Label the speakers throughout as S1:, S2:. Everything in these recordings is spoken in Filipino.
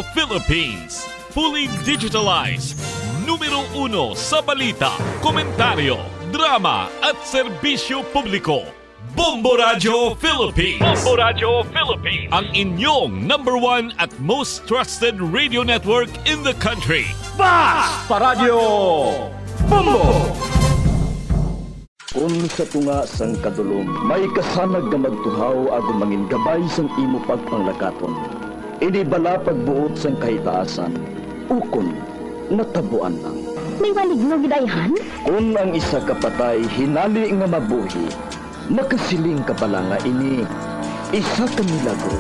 S1: Philippines, fully digitalized, numero 1 sa balita, komentaryo, drama at serbisyo publiko. Bombo Radio Philippines. Bombo Radio Philippines. Ang inyong #1 at most trusted radio network in the country.
S2: Basta Radio Bombo!
S3: Kung sa tunga sang kadulom, may kasanag na magtuhaw agon mangin gabay sang imo pagpanglakaton. Ini bala pagbuot sang kahitaasan, ukon natabuan lang.
S4: May maligno gidayhan?
S3: Kung ang isa ka patay hinali nga mabuhi, makasiling ka pala nga ini isa ka milagro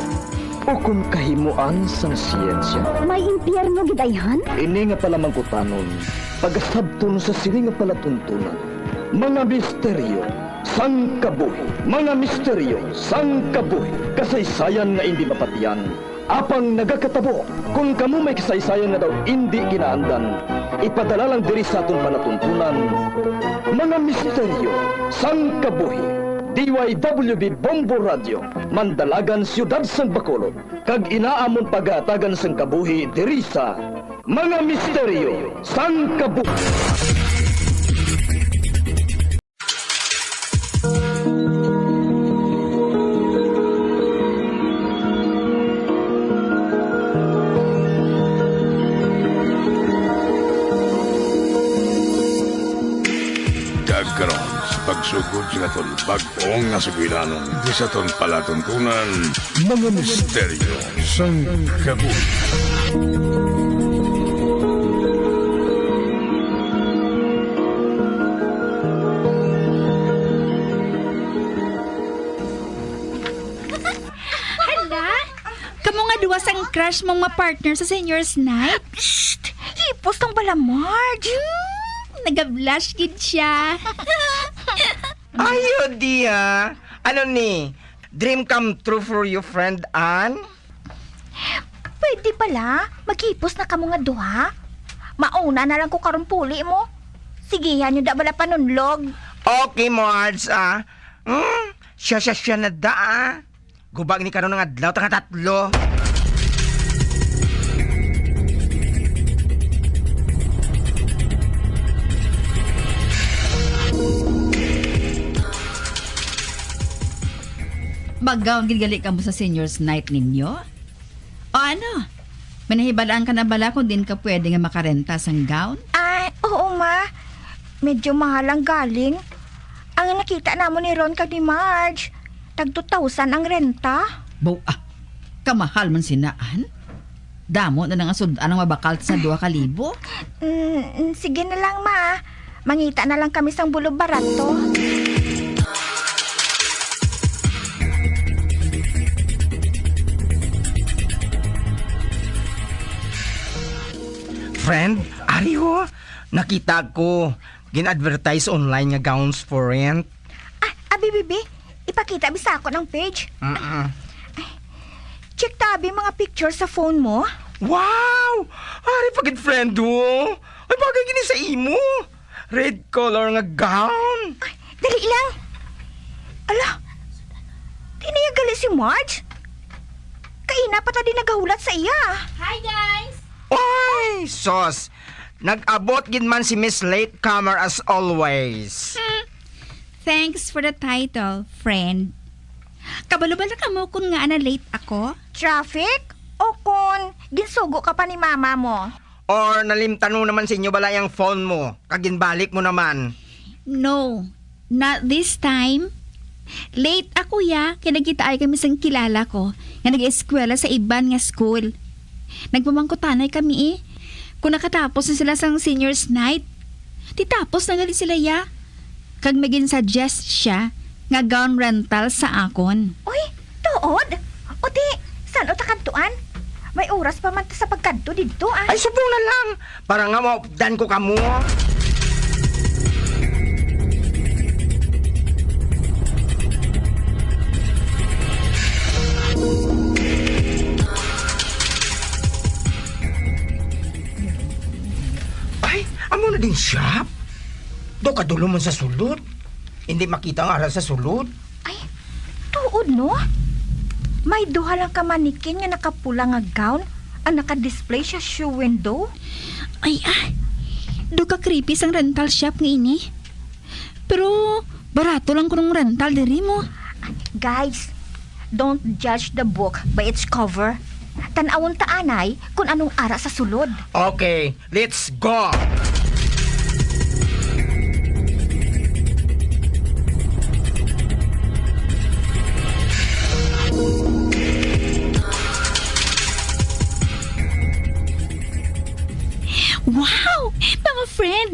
S3: o kung kahimuan sang siyensya.
S4: May impyerno gidayhan?
S3: Ini nga pala mangkutanon, pagasabton sa sili nga palatuntunan. Mga misteryo sang kabuhi, mga misteryo sang kabuhi, kasaysayan nga hindi mapatiyan. Apang nagakatabo, kung kamo may kasaysayan nga daw hindi kinaandan, ipadala lang diri sa atong palatuntunan. Mga misteryo sang kabuhi, DYWB Bombo Radio, Mandalagan, Siyudad San Bacolod, kag inaamon pagatagan sang kabuhi diri sa Mga Misteryo sang Kabuhi.
S5: Karon sa pagsugod sa aton bag-ong nga sugilanon di sa aton palatuntunan, mga misteryo sang kabuhi.
S6: Hala? Kamu nga duwa sang crush mong ma-partner sa seniors night?
S4: Shh! Hipos ng bala, Marge!
S6: Nag-blush gid siya.
S7: Ayo dia. Ano ni? Dream come true for your friend Ann?
S4: Pwede pala, maghipos na kamo nga duha. Mauna na lang ko karon puli mo. Sigihan nyo da bala panunlog.
S7: Okay, Marge, siya na da, Gubag ni karon nga adlaw tanga tatlo.
S6: Mag-gown gali ka mo sa seniors night ninyo? O ano? Manahibalaan ka na bala kung din ka pwede nga makarenta sang gown?
S4: Ay, oo ma. Medyo mahal ang galing. Ang nakita namon ni Ron kag ni Marge, tag 2,000 ang renta.
S6: Kamahal man sinaan? Damo na nga sudan ang mabakal sa 2,000?
S4: Sige na lang ma. Mangita na lang kami sang bulo barato.
S7: Friend, ari ho. Nakita ko. Gin-advertise online nga gowns for rent.
S4: Bibi, ipakita bisa ako ng page. Check tabi mga pictures sa phone mo.
S7: Wow! Ari pagid friend ho. Ay bagay gini sa imo. Red color nga gown.
S4: Ay, dali lang. Ala, di na yung gali si Marge. Kaina pa ta di nagahulat sa iya.
S6: Hi guys!
S7: Oy, sos. Nag-abot gid man si Miss Latecomer as always.
S6: Thanks for the title, friend. Kabalo-balo ka mo kung nga na late ako?
S4: Traffic? O kun, ginsugo ka pa ni mama mo?
S7: Or nalimtan mo naman sa inyo bala yung phone mo. Kaginbalik mo naman.
S6: No, not this time. Late ako ya, kaya nagkita ay kami sang kilala ko nga nag-eskwela sa iban nga school. Nagpamangkutanay kami kung nakatapos na sila sang seniors night. Titapos na gali sila ya. Kag maging suggest siya nga gown rental sa akon.
S4: Uy, tuod? O di, saan o takantuan? May oras pa man ta sa pagkanto dito
S7: Ay, subong na lang. Para nga maupdan ko kamo. Ay, amo na din shop. Do kadulo man sa sulod. Hindi makita ang aral sa sulod.
S4: Ay, tuod no? May duha lang ka manikin nga nakapula nga gown ang naka-display sa shoe window.
S6: Ay, do ka creepy sang rental shop nga ini. Pero, barato lang ko ng rental diri mo.
S4: Guys, don't judge the book by its cover. Tanawon ta anay kung anong ara sa sulod.
S7: Okay, let's go!
S6: Wow! Mga friend!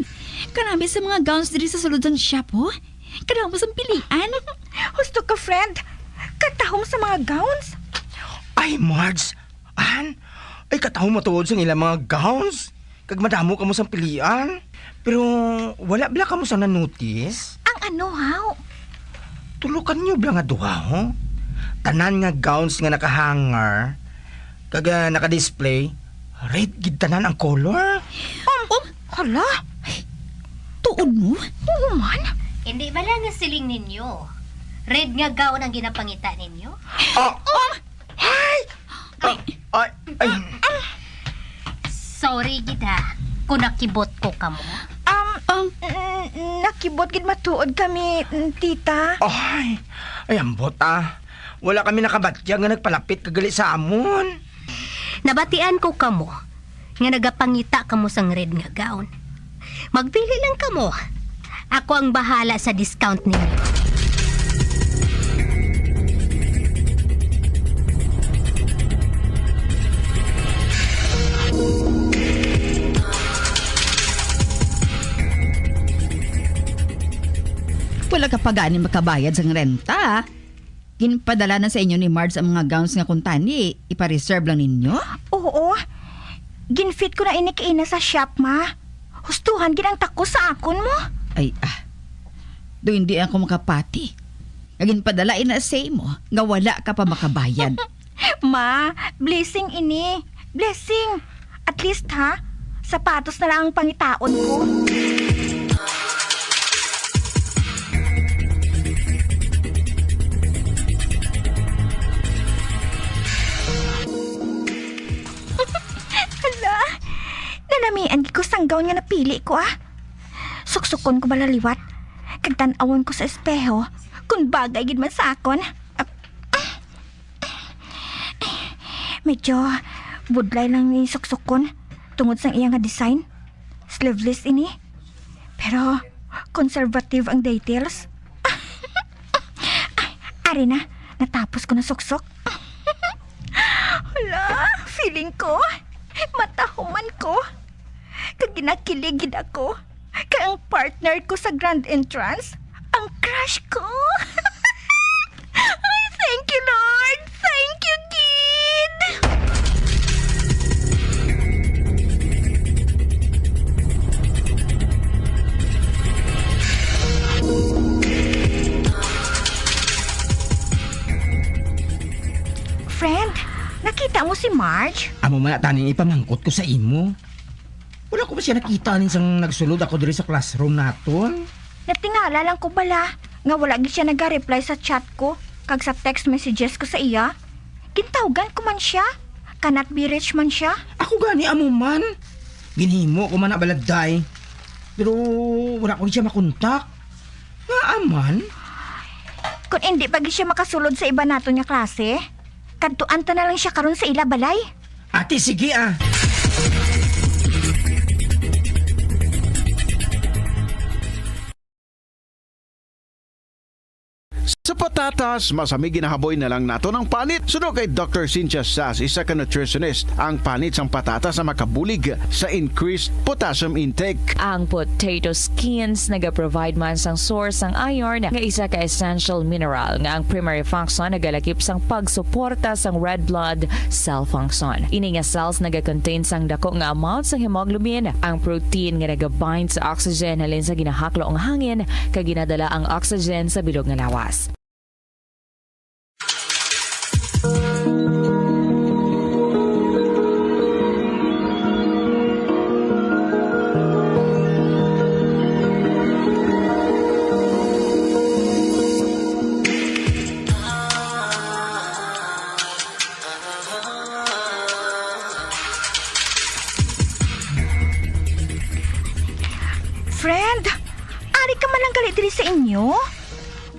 S6: Karami sa mga gowns diri sa sulod ng shop, oh. Karami sa pilian.
S4: Husto ka, friend. Katahom sa mga gowns.
S7: Ay, Marge! An? Ay, kataho matuod sa ilang mga gowns. Kag madamo ka mo sa pilian. Pero wala bala ka mo sa na-notice?
S4: Ang ano, haw?
S7: Tulukan niyo bala nga duha, ho? Tanan nga gowns nga nakahanger. Kag naka-display. Red gid tanan ang color.
S4: Hala?
S6: Tuod mo?
S4: Oo man.
S8: Hindi ba lang nga siling ninyo? Red nga gown ang ginapangita ninyo?
S7: Ay.
S8: Sorry, gida. Kung nakibot ko ka mo.
S4: Nakibot gid matuod kami, tita.
S7: Ay, ambot Wala kami nakabatya nga nagpalapit kagali sa amon.
S8: Nabatian ko ka mo nga nagapangita ka mo sang red nga gown. Magpili lang ka mo. Ako ang bahala sa discount ninyo.
S6: Wala ka pa gani makabayad sa renta. Ginpadala na sa inyo ni Marge ang mga gowns nga kuntani. Ipa-reserve lang ninyo?
S4: Oo. Ginfit ko na inikiina sa shop, ma. Hustuhan gid ang tako sa akon mo.
S6: Ay, do hindi ako makapati. Ginpadala ina sa mo nga wala ka pa makabayad.
S4: Ma, blessing ini. Blessing. At least ha, sapatos na lang ang pangitaon ko. Hala, nanamian ko sang gown nga napili ko Suksukon ko balaliwat. Kagtanawon ko sa espeho kung bagay gid man sa akon. Medyo budlay lang ni suksukon tungod sang iya nga design. Sleeveless ini. Pero conservative ang details. Ari na, natapos ko na suksok. Hala, feeling ko matahuman ko. Kag ginakilig gid ako. Kay ang partner ko sa grand entrance, ang crush ko. Ay, thank you, Lord. Thank you, kid. Friend, nakita mo si Marge?
S7: Amo man taning ipamangkot ko sa imo. Wala ko ba siya nakita nin sang nagsulod ako diri sa classroom naton?
S4: Natingala lang ko bala nga wala gid siya nag-reply sa chat ko kag sa text messages ko sa iya. Gintawgan ko man siya. Cannot be reached man siya.
S7: Ako gani amo man. Ginhimo ko man na baladay. Pero wala ko siya makontak. Nga aman.
S4: Kung hindi pa gid siya makasulod sa iba nato nga klase, kadtuan ta na lang siya karon sa ila balay.
S7: Ate, sige
S9: Sa patatas, masami ginahaboy na lang nato ng panit. Suno kay Dr. Cynthia Sass, isa ka nutritionist, ang panit sang patatas sa makabulig sa increased potassium intake.
S10: Ang potato skins naga-provide man sang source sang iron nga isa ka essential mineral nga ang primary function nagalakip sang pagsuporta sang red blood cell function. Ini nga cells naga-contain sang dako nga amount sang hemoglobin, ang protein nga naga-bind sa oxygen halin sa ginahaklo ang hangin kag ginadala ang oxygen sa bilog nga lawas.
S4: Friend, ari ka man lang galit diri sa inyo?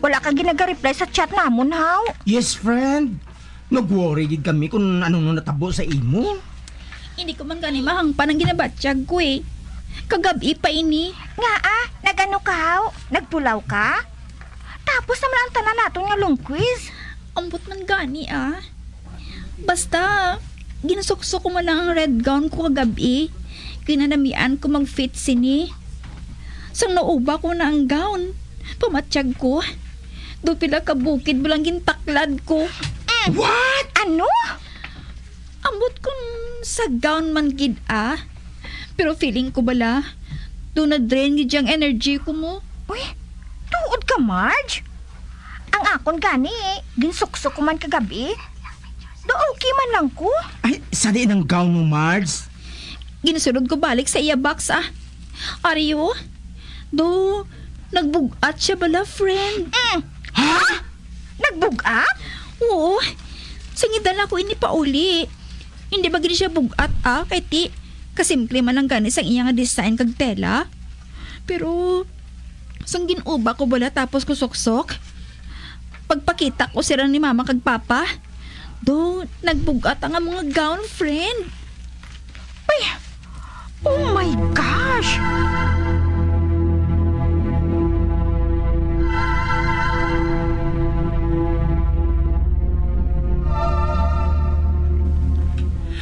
S4: Wala ka ginaga-reply sa chat namon, haw?
S7: Yes, friend. Nag-worry gid kami kung anong natabo sa imo.
S6: Hindi ko man gani mahangpan ang ginabatsyag ko eh. Kagabi pa ini.
S4: Nga nagano ka, haw? Nagpulaw ka? Tapos naman ang tanan naton nga long quiz.
S6: Ambot man gani Basta, ginasuksok ko man lang ang red gown ko kagabi. Kinanamian ko mag-fit sini. Sang nauba ko na ang gown. Pamatsyag ko. Do pila ka bukid bulang gintaklad ko.
S7: What?
S4: Ano?
S6: Ambot kung sa gown man gid Pero feeling ko bala, do na drain gid ang energy ko mo.
S4: Uy, tuod ka, Marge? Ang akon gani, ginsuksok ko man kagabi. Do okay man lang ko.
S7: Ay, sali ng gown mo, Marge.
S6: Ginasunod ko balik sa iya box Ariyo, do nagbugat siya bala, friend.
S7: Ha?
S4: Nagbugat?
S6: Oo, singidan ako ini pa uli. Hindi ba gini siya bugat kay ti? Kasimple man lang gani sang iya nga design kag tela. Pero, sang ginuba ko bala tapos ko suksok. Pagpakita ko sila ni mama kag papa, do nagbugat ang mga gown, friend.
S4: Ay, oh my gosh!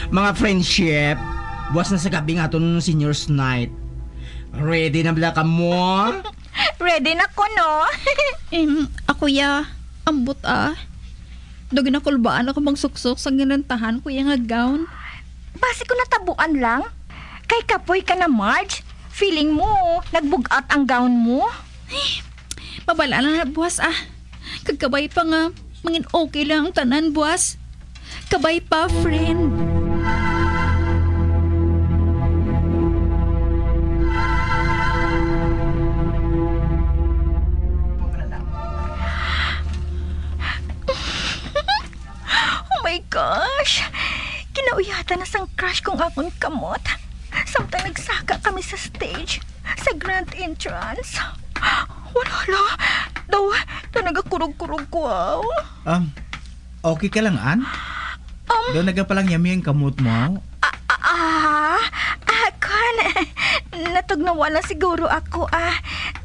S7: Mga friendship, buwas na sa gabi nga itong seniors night. Ready na bala ka mo?
S4: Ready na ko, no?
S6: Ako ambot Do ginakulbaan ako bang suksok sa ginantahan ko yung nga gown.
S4: Base ko natabuan lang. Kay kapoy ka na, Marge. Feeling mo, nagbugat ang gown mo.
S6: Pabala na buwas Kagkabay pa nga, mangin okay lang ang tanan buwas. Kabay pa, friend.
S4: Oh my gosh! Kinauyata na sang crush kong akong kamot. Samtang nagsaka kami sa stage, sa grand entrance. Wala. Daw nagakurog-kurog ko,
S2: Okay ka lang, An? Doon nagapalang yami ang kamot mo?
S4: Natugnawa lang siguro ako,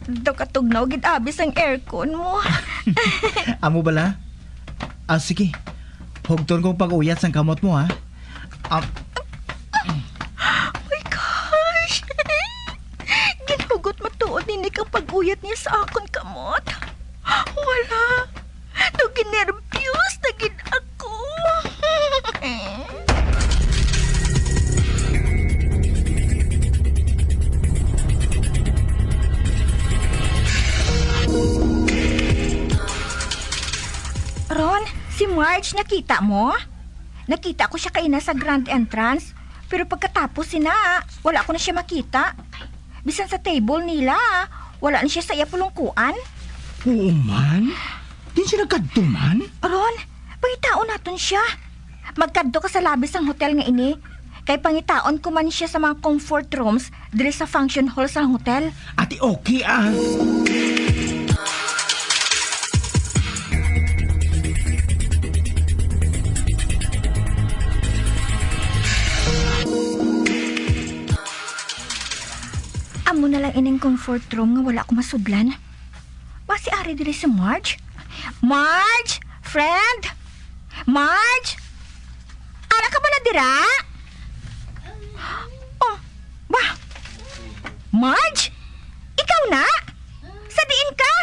S4: Daw katugnaw, gid-abis ang aircon mo.
S2: Amo bala? Sige. Hugton kong pag-uyat sang kamot mo,
S4: Oh my gosh! Ginugot matuod ni Nick ang pag-uyat niya sa akon kamot. Wala. No, ginervyos na gid ako. Ron, si Marge, nakita mo? Nakita ko siya kaina sa grand entrance. Pero pagkatapos wala ko na siya makita. Bisan sa table nila, wala na siya sa iya pulungkuan.
S7: Oo man? Din siya nagkaduman?
S4: Ron, pangitaon naton siya. Magkadto ka sa labis ng hotel nga ini. Kay pangitaon ko man siya sa mga comfort rooms diri sa function hall sa hotel.
S7: Ati okay
S4: Amo na lang ining comfort room nga wala ko masudlan. Basi ari diri si Marge. Marge! Friend! Marge! Ara ka ba na dira? Oh, ba? Marge? Ikaw na? Sadiin ka?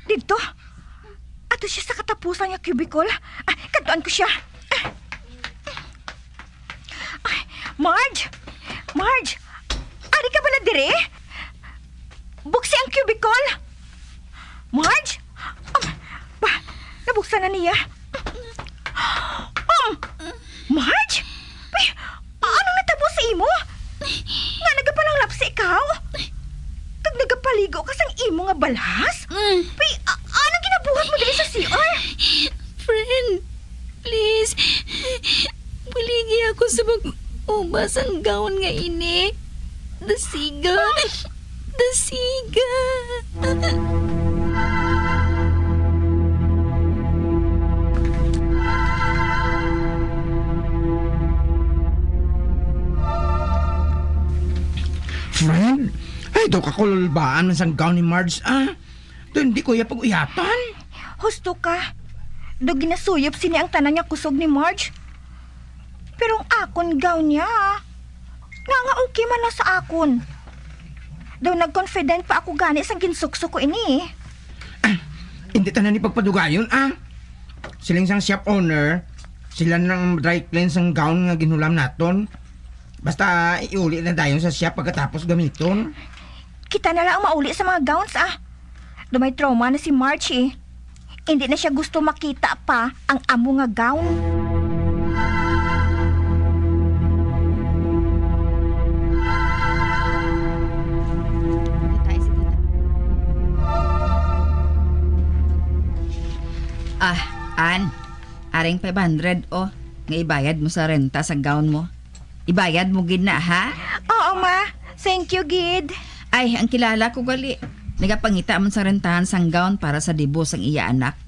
S4: Dito? Ato siya sa katapusan niya cubicle. Kantuan ko siya. Marge! Marge! Ari ka ba na dire? Buksi ang cubicle? Marge? Nabuksan na niya. Marge? Anong natabo sa imo? Nga nagapalang lapsi ikaw? Kag nagapaligo ka sang imo nga balhas? Anong ginabuhat mo dili sa CR?
S6: Friend, please. Buligi ako sa mag-ubas ang gown nga ini. Dasiga. Dasiga.
S7: Friend, ay daw kakululbaan man sang gown ni Marge, Doon hindi ko pag-uyatan.
S4: Husto ka. Do ginasuyop sini ang tanan niya kusog ni Marge. Pero ang akon gown niya, nga okay man na sa akon. Daw nag-confident pa ako gani sa ginsukso ko ini.
S7: Hindi tanan ni pagpadugayon, Siling sang shop owner, sila nang dry cleanse ang gown nga ginulam naton. Basta iuli na dayon sa shop pagkatapos gamiton.
S4: Kita na lang ang mauli sa mga gowns, Dumay trauma na si Marge, Hindi na siya gusto makita pa ang amo nga gown.
S6: An, aring 500 nga ibayad mo sa renta sa gown mo. Ibayad mo gid na, ha?
S4: Oo, ma. Thank you, Gid.
S6: Ay, ang kilala ko gali. Nagapangita man sa rentahan sang gown para sa dibos ang iya anak.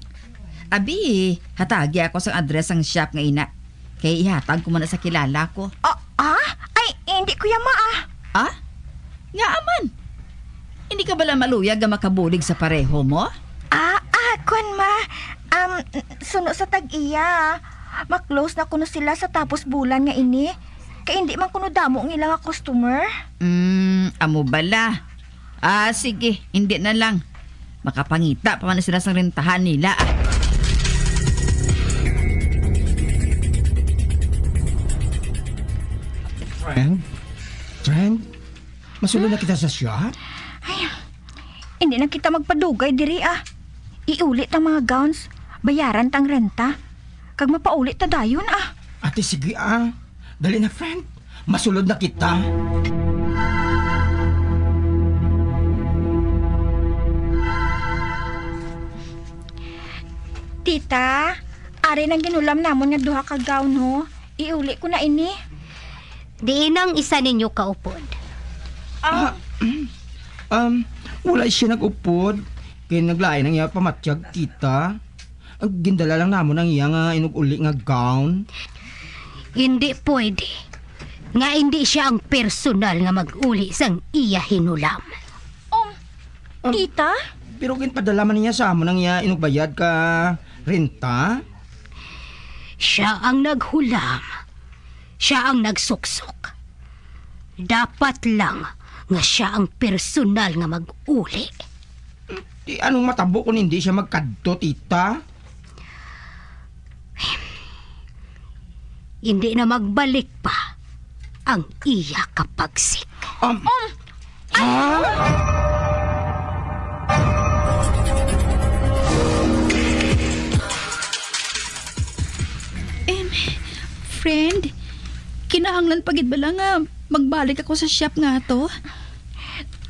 S6: Abi, hatagi ako sa address ang shop nga ina. Kaya ihatag ko man sa kilala ko.
S4: Ay, hindi ko ma,
S6: Nga aman. Hindi ka bala maluyag nga makabulig sa pareho mo?
S4: Kon ma. Suno sa tag-iya. Maklose na kuno sila sa tapos bulan nga ini. Kaya hindi man kuno damo ang ilang customer.
S6: Amo bala. Sige, hindi na lang. Makapangita pa man sila sa rentahan nila.
S7: Friend, masulod na kita sa shop?
S4: Ay, hindi na kita magpadugay diri, Iulit ang mga gowns, bayaran tang renta. Kag mapaulit ta dayon,
S7: Ate, sige, Dali na, friend. Masulod na kita.
S4: Tita, ari nang ginulam namon nga duha ka gown ho. Iuli ko na ini.
S8: Di nang isa ninyo kaupod.
S7: Wala siya nag-upod. Kaya naglain ang iya pamatyag kita. Ang gindala lang namon ang iya nga inuguli nga gown.
S8: Hindi pwede. Nga hindi siya ang personal nga mag-uli sang iya hinulam.
S4: Tita?
S7: Pero ginpadala man niya sa amon ang iya inugbayad ka renta.
S8: Siya ang naghulam. Siya ang nagsuksok. Dapat lang nga siya ang personal nga mag-uli.
S7: Di anong matabo kung hindi siya magkadto, tita?
S8: Hindi na magbalik pa ang iya kapagsik.
S6: Friend, kinahanglan pagid bala nga magbalik ako sa shop nga to.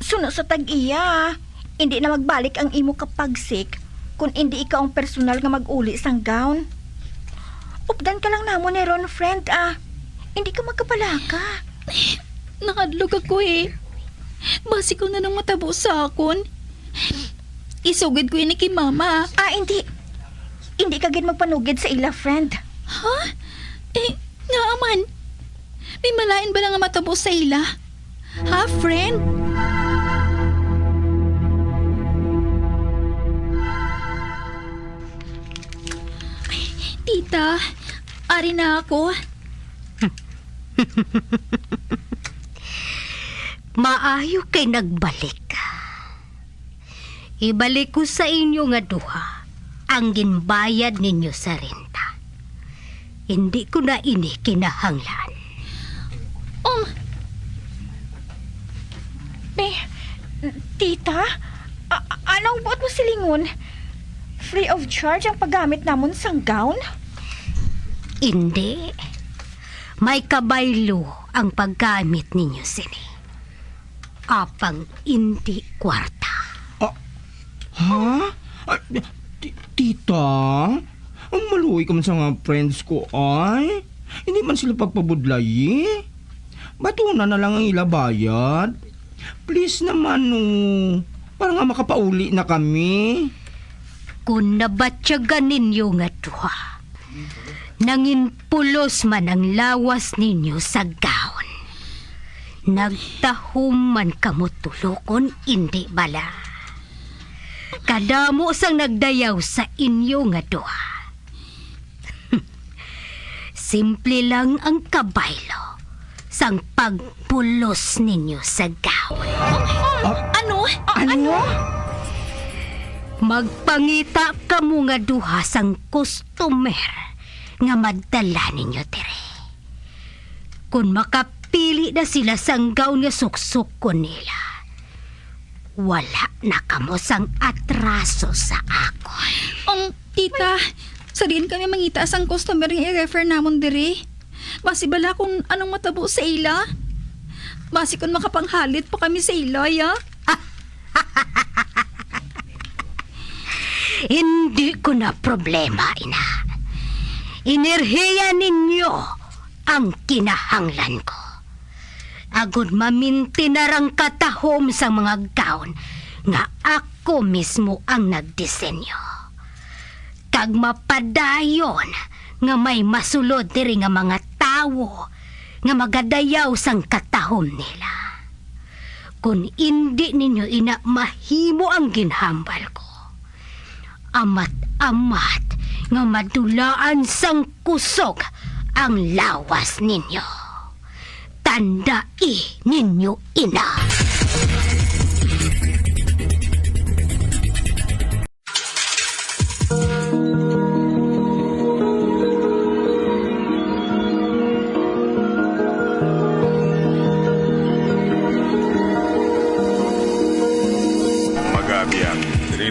S4: Suno sa tag-iya. Hindi na magbalik ang imo kapagsik kung hindi ikaw ang personal nga mag-uli sang gown. Updan ka lang namo ni Ron, friend, Hindi ka magkapalaka.
S6: Nakadlog ako Basi ko na nang matabo sa akon. Isugid ko ini kay mama.
S4: Hindi. Hindi ka gid magpanugid sa ila, friend.
S6: Ha? Nga aman. May malain ba nga matabo sa ila? Ha, friend? Tita, ari na ako.
S8: Maayo kay nagbalik. Ibalik ko sa inyo nga duha ang ginbayad ninyo sa renta. Hindi ko na ini kinahanglan.
S4: Tita? Anong buot mo silingon? Free of charge ang paggamit namon sang gown?
S8: Hindi. May kabaylo ang paggamit ninyo sini. Apang hindi kwarta.
S7: Ha? Tita? Ang maluwi ka man sa mga friends ko, ay? Hindi man sila pagpabudlay, Batuna na lang ang ilabayad. Please naman, no. Para nga makapauli na kami.
S8: Kung nabatyagan ninyo nga duha, nanginpulos man ang lawas ninyo sa gaon. Nagtahuman kamo tulokon, hindi bala. Kadamo sang nagdayaw sa inyo nga duha. Simple lang ang kabaylo sang pagpulos ninyo sa gaon.
S6: Ano?
S7: Ano?
S8: Magpangita kamo nga duha sang customer nga madala ninyo dire. Kung makapili na sila sang gaon nga suksok ko nila, wala na kamo sang atraso sa akon.
S6: Tita, sa din kami mangita sang customer nga i-refer namon diri. Basi bala kung anong matabo sa ila. Basi kung makapanghalit pa kami sa ila, ya.
S8: Hindi ko na problema, ina. Enerhiya ninyo ang kinahanglan ko. Agud maminti na rang katahom sa mga gaon nga ako mismo ang nagdisenyo. Kag mapadayon nga may masulod diri nga mga tawo nga magadayaw sang katahom nila. Kung hindi ninyo ina mahimo ang ginhambal ko, amat-amat nga madulaan sang kusog ang lawas ninyo. Tandai ninyo, ina.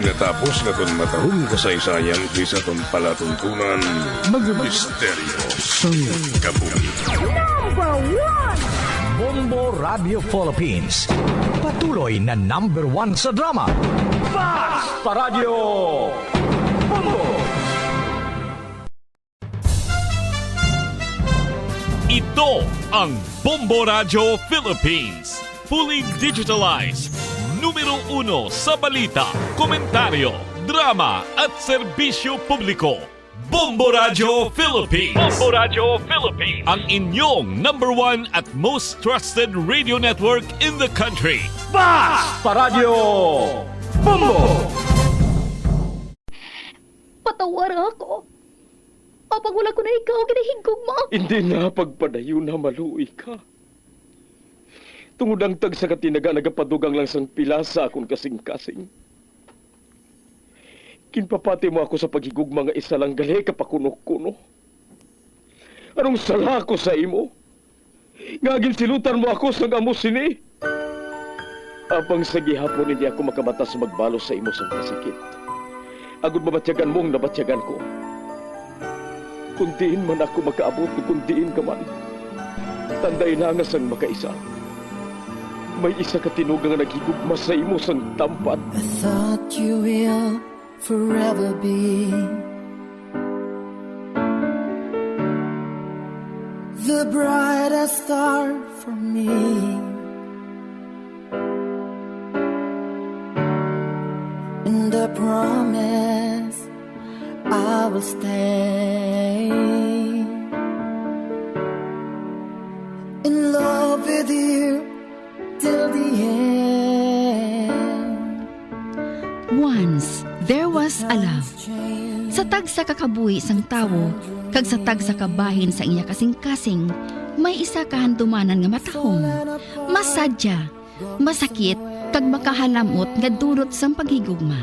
S5: Natapos na ton matahong kasaysayan di sa ton palatuntunan mga misteryo sa kabuhi.
S11: Bombo Radio Philippines. Patuloy na #1 sa drama. Basta Radio Bombo!
S1: Ito ang Bombo Radio Philippines. Fully digitalized. Numero 1 sa balita, komentaryo, drama at serbisyo publiko. Bombo Radio Philippines. Bombo Radio Philippines. Ang inyong #1 at most trusted radio network in the country.
S11: Basta Radio Bombo!
S4: Patawara ako. Kapag wala ko na ikaw, kinahigog mo.
S3: Hindi na pagpadayo na maluoy ka. Tungod ang tag sa katinaga nagapadugang lang sang pila sa akong kasing-kasing. Kinpapati mo ako sa paghigugma nga isa lang gali kapakunok-kuno. Anong sala ko sa imo? Ngagin silutan mo ako sa amo sini. Apang sa gihapon hindi ako makabatas magbalo sa imo sa kasakit. Agud mabatyagan mong nabatyagan ko. Kundiin man ako makaabot, kundiin ka man. Tanday na nga sang makaisa. May isa ka tinugang nga naghigugma sa imo sang tampat.
S12: I thought you will forever be the brightest star for me. And I promise I will stay in love with you till the end.
S6: Once, there was a love. Sa tag sa kakabuhi sang tawo, kag sa tag sa kabahin sa iya kasing-kasing, may isa kahandumanan nga matahong, masadya, masakit, kag makahalamot nga dulot sang paghigugma.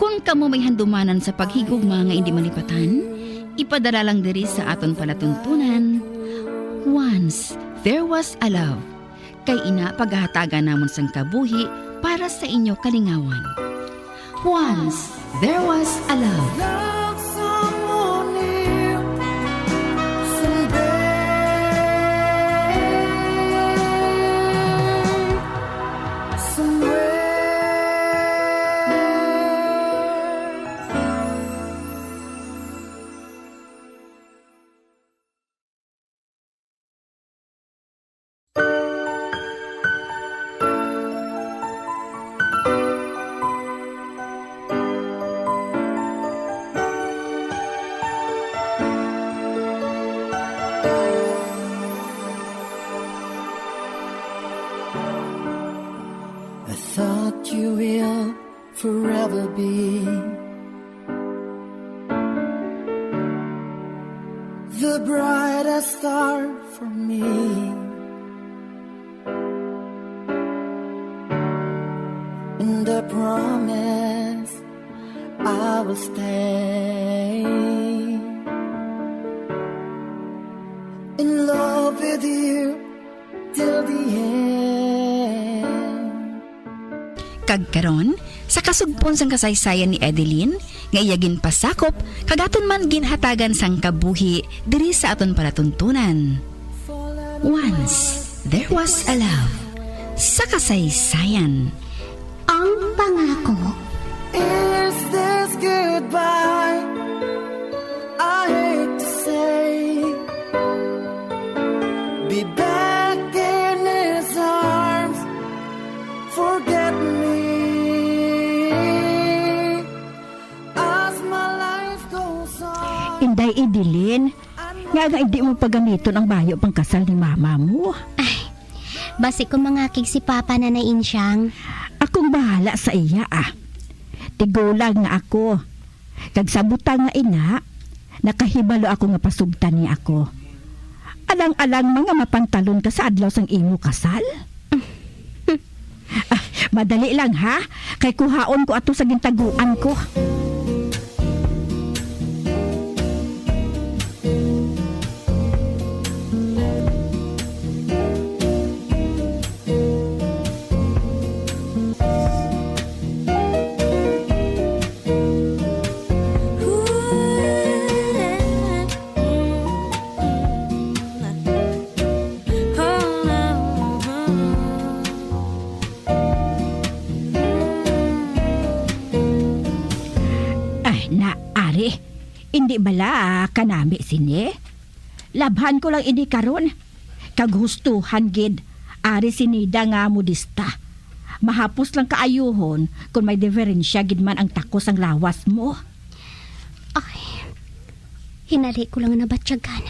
S6: Kung kamo may handumanan sa paghigugma nga hindi malipatan, ipadala lang diri sa aton palatuntunan. Once, there was a love. Kay ina paghahatagan namon sang kabuhi para sa inyo kalingawan. Once, there was a love.
S12: a star for me. And I promise I will stay in love with you till the end.
S13: Kagkaron, sa kasugpon sang kasaysayan ni Adeline, nga iyagin pasakop, kagaton man ginhatagan sang kabuhi diri sa aton palatuntunan. Once, there was a love. Sa kasaysayan.
S8: Ang pangako.
S12: Is this goodbye? I hate to say. Be back in his arms. Forget me. As my life goes on.
S14: Inday Idilin, nga hindi mo pagamiton ang bayo pang kasal ni mama mo.
S8: Ay, basi kung mangakig si Papa na nainsyang.
S14: Akong bahala sa iya Tigulang nga ako. Kag sabutan nga ina, nakahibalo ako nga pasugtan niya ako. Alang-alang mga mapantalon ka sa adlaw sang imo kasal. Madali lang ha, kay kuhaon ko ato sa gintaguan ko. Hindi bala kanami sini. Labhan ko lang ini karon. Kaghustuhan gid. Ari sinida nga modista. Mahapos lang kaayuhon kung may diferensya gid man ang takos ang lawas mo.
S8: Ay, hinali ko lang na batyagan.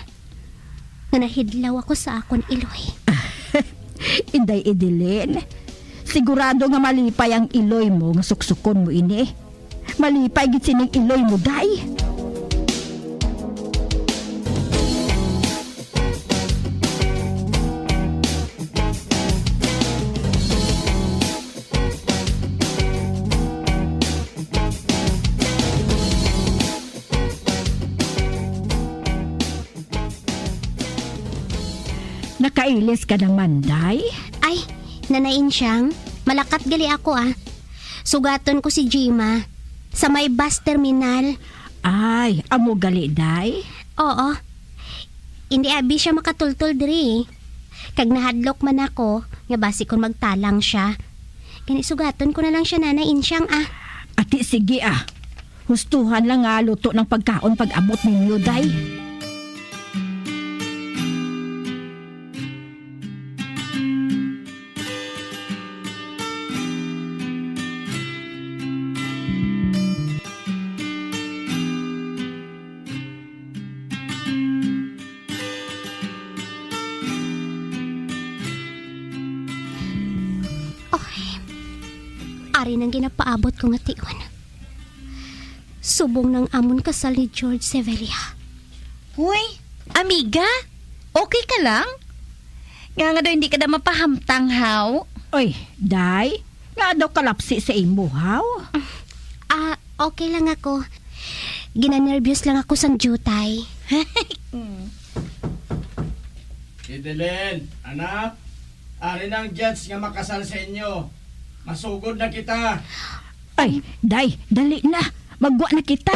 S8: Nga nahidlaw ako sa akon iloy.
S14: Inday Idilin, sigurado nga malipay ang iloy mo nga suksukon mo ini. Malipay gid sining iloy mo, day. Nakailis ka naman, day?
S8: Ay, nanain siyang. Malakat gali ako Sugaton ko si Jima sa may bus terminal.
S14: Ay, amo gali, day?
S8: Oo. Hindi abi siya makatultol diri. Kag nahadlok man ako, nga basi kon magtalang siya. Kani sugaton ko na lang siya nanain siyang
S14: Ati sige Hustuhan lang luto ng pagkaon pag abot ninyo, day.
S8: Ari nang ginapaabot ko nga tiwan. Subong ng amon kasal ni George Sevilla.
S6: Huy, amiga, okay ka lang? Nga daw hindi ka na mapahamtang, haw?
S14: Oy, day, nga daw kalapsi sa imo, haw?
S8: Okay lang ako. Ginanervyos lang ako sang jutay.
S7: Idilin, anak, ari ng judge nga makasal sa inyo. Masugod na kita.
S14: Ay, day, dali na. Magwa na kita.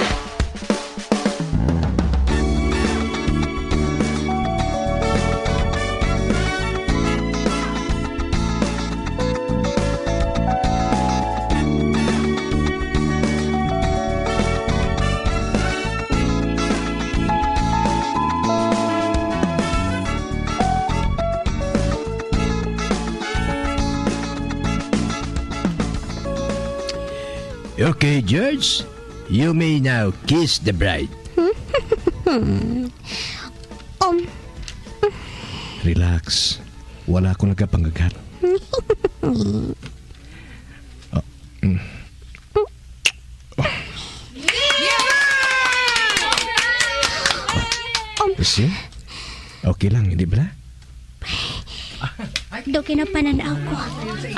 S15: Okay, George, you may now kiss the bride. Relax. Wala akong nagkapanggagat. See? Okay lang, hindi ba?
S8: Do kinapananaw ko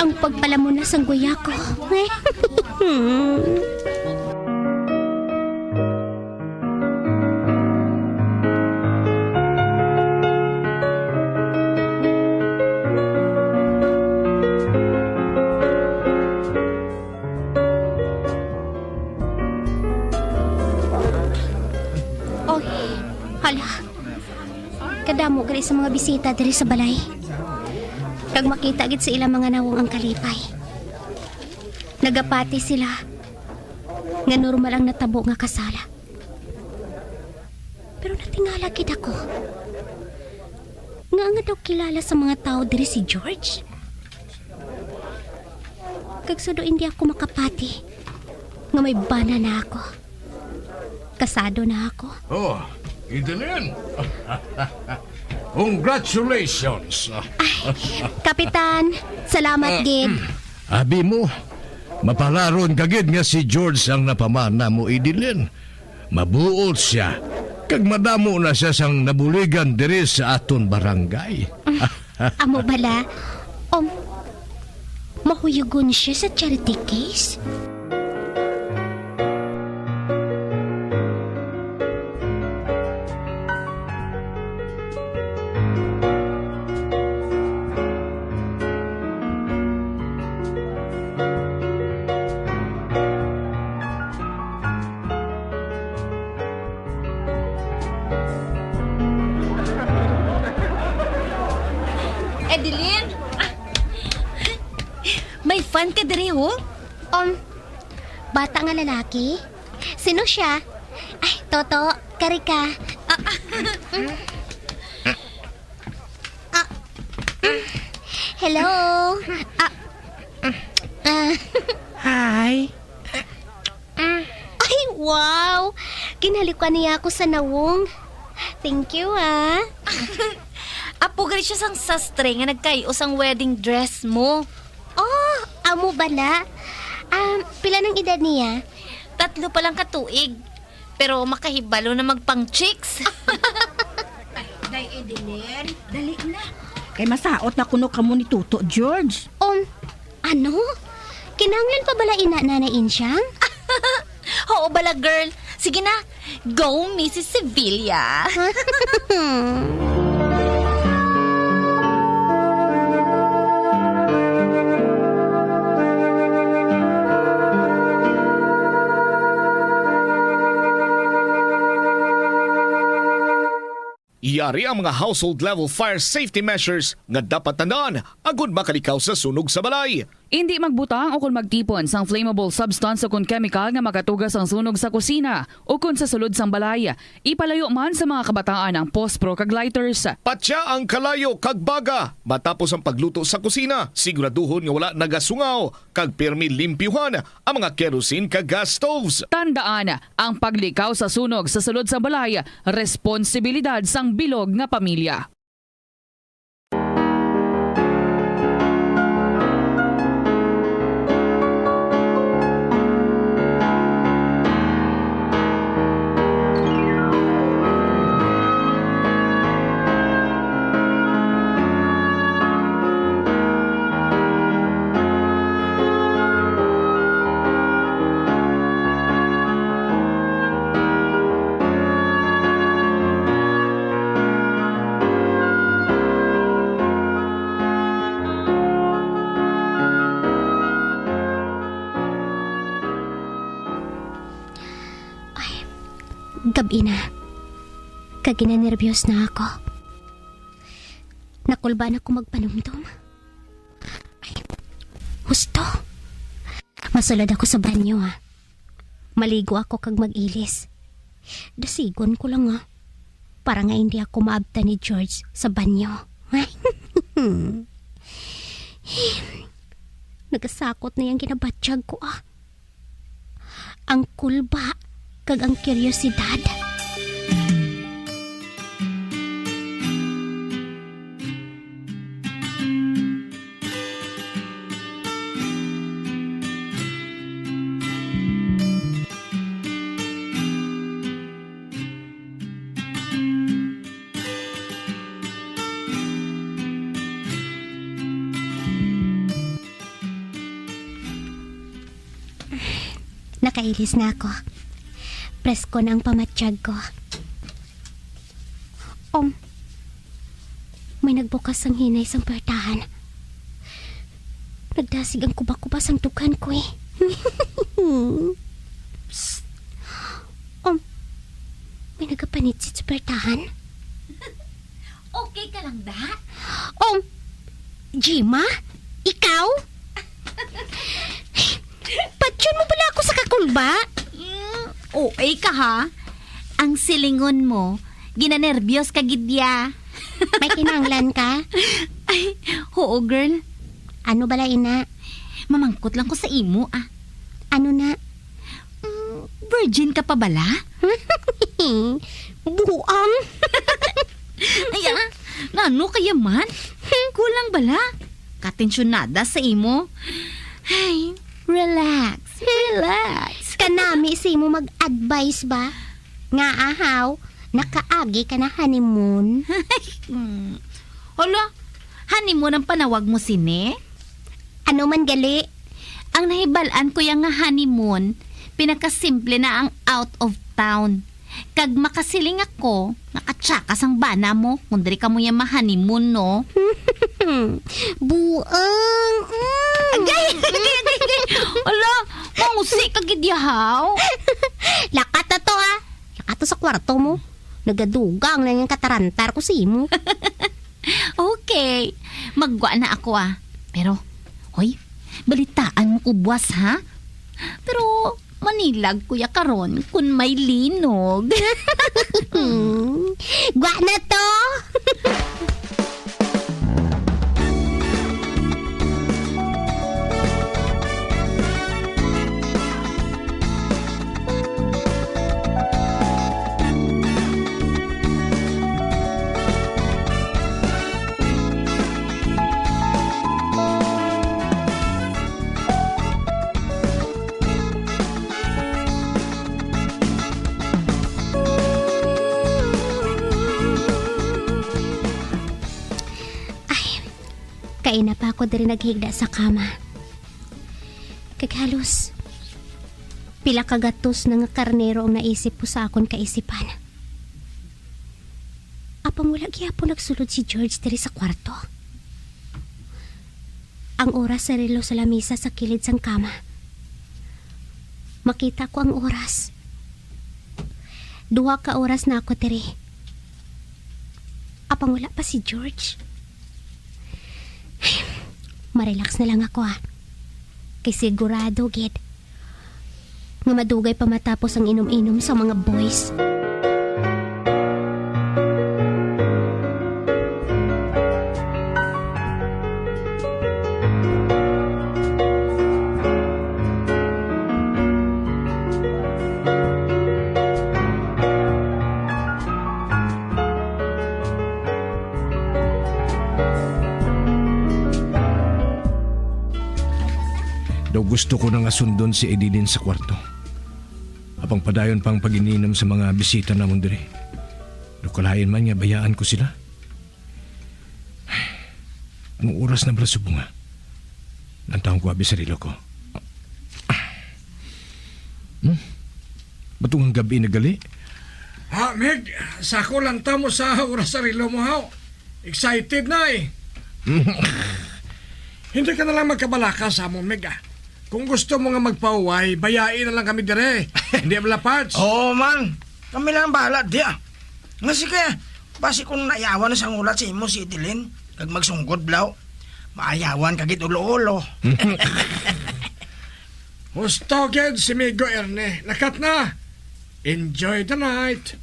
S8: ang pagpalamuna sang guya ko. Oy, hala. Kadamo gali sa mga bisita diri sa balay. Kag makita gid sa ilang mga nawong ang kalipay. Nagapati sila nga normal ang natabo nga kasala. Pero natingala gid ako. Nga daw kilala sa mga tao diri si George. Kag sudo hindi ako makapati nga may bana na ako. Kasado na ako.
S5: Oh, Edeline. Congratulations.
S8: Kapitan, salamat gid.
S15: Abi mo, mapalaron kagid nga si George ang napamana mo, Edeline. Mabuot siya. Kag madamo na siya sang nabuligan diri sa aton barangay.
S8: Amo bala, mahuyugon siya sa charity case?
S6: Edeline? May fan ka diri, ho?
S8: Bata nga lalaki? Sino siya? Ay, Toto, Karika. Hello?
S14: Hi.
S8: Ay, wow! Kinalikuan niya ako sa nawong. Thank you, ah.
S6: Apo gali siya sang sastre nga nagkayos ang wedding dress mo.
S8: Oh, amo bala? Pila ng edad niya?
S6: 3 pa lang katuig. Pero makahibalo na magpang chicks.
S14: Day Edeline, dali na. Kay masaot na kuno kamo ni Tuto George.
S8: Ano? Kinahanglan pa bala inananain siyang?
S6: Oo bala, girl. Sige na. Go, Mrs. Sevilla.
S1: Iyari ang mga household level fire safety measures nga dapat tandaan agud makalikaw sa sunog sa balay.
S10: Hindi magbutang o kung magtipon sang flammable substance o kung chemical nga makatugas ang sunog sa kusina o kung sa sulod sang balay. Ipalayo man sa mga kabataan ang pospro kag lighters.
S1: Patya ang kalayo kag baga matapos ang pagluto sa kusina. Siguraduhon nga wala nagasungaw kag pirmi limpyuhan ang mga kerosene kag gas stoves.
S10: Tandaan, ang paglikaw sa sunog sa sulod sa balay, responsibilidad sang bilog nga pamilya.
S8: Gabi na. Kaginanervyos na ako. Nakulban ako magpanumdum. Ay, husto. Masulod ako sa banyo, ha. Maligo ako kag mag-ilis. Dasigon ko lang, ha. Para nga hindi ako maabta ni George sa banyo. Nagasakot na yung ginabatsyag ko, ah. Ang kulba kag ang kuryosidad. Nakailis na ako. Presko na ang pamatsyag ko. May nagbukas ang hinay sang pertahan. Nagdasig ang kubak-kubas ang dugan ko eh. Psst. May nagapanitsit sa pertahan.
S6: Okay ka lang, da?
S8: Jima? Ikaw? Patsyon mo pala ako sa kakulba?
S6: Okay ka ha? Ang silingon mo, ginanervyos ka gidya.
S8: May kinanglan ka?
S6: Ay, oo girl.
S8: Ano bala ina?
S6: Mamangkot lang ko sa imo
S8: Ano na?
S6: Virgin ka pa bala?
S8: Buang.
S6: Ay nano kaya man? Kulang bala? Katensyonada sa imo? Ay, relax.
S8: Kanami sa imo mag-advise ba? Nga ahaw, nakaagi ka na honeymoon.
S6: Hala, honeymoon ang panawag mo sine?
S8: Ano man gali?
S6: Ang nahibalaan ko yung nga honeymoon, pinakasimple na ang out of town. Kag makasiling ako, nakatsakas ang bana mo, kundri ka mo yung ma-honeymoon, no?
S8: Buang.
S6: Agay! Ala, mangusi ka gidyahaw.
S8: Lakat na to Lakat to sa kwarto mo. Nagadugang na yung katarantar ko sa imo.
S6: Okay, magwa na ako Pero, hoy, balitaan mo ko buwas ha? Pero, manilag kuya karon kun may linog.
S8: Gwa na to. Kaina pa ako diri naghigda sa kama. Kaghalos, pila kagatos na nga karnero ang naisip ko sa akon kaisipan. Apang wala gyapon nagsulod si George diri sa kwarto. Ang oras sa relo sa lamisa sa kilid sang kama. Makita ko ang oras. 2 ka oras na ako diri. Apang wala pa si George. Marelax na lang ako kay sigurado gid nga madugay pa matapos ang inom-inom sa mga boys.
S15: Daw gusto ko nang asundon si Edilin sa kwarto. Apang padayon pang pag-ininom sa mga bisita namon dire. Do kalayan man nga bayaan ko sila. Anong oras na braso bunga? Nantang ko abi sarilo ko. Batungang gabi na gali?
S16: Meg, sako lang mo sa oras sarilo mo Excited na Hindi ka na lang magkabalaka sa amon, Meg Kung gusto mo nga magpauway, bayain na lang kami dire. Hindi abla parts.
S7: Oo, man. Kami lang bahala, di Nga sige, basi kung naiyawan na sa ngulat si imo si Edilin, kag magsunggod blaw, maayawan kagit ulo-ulo.
S16: Gusto gid si Migo Erne. Nakat na. Enjoy the night.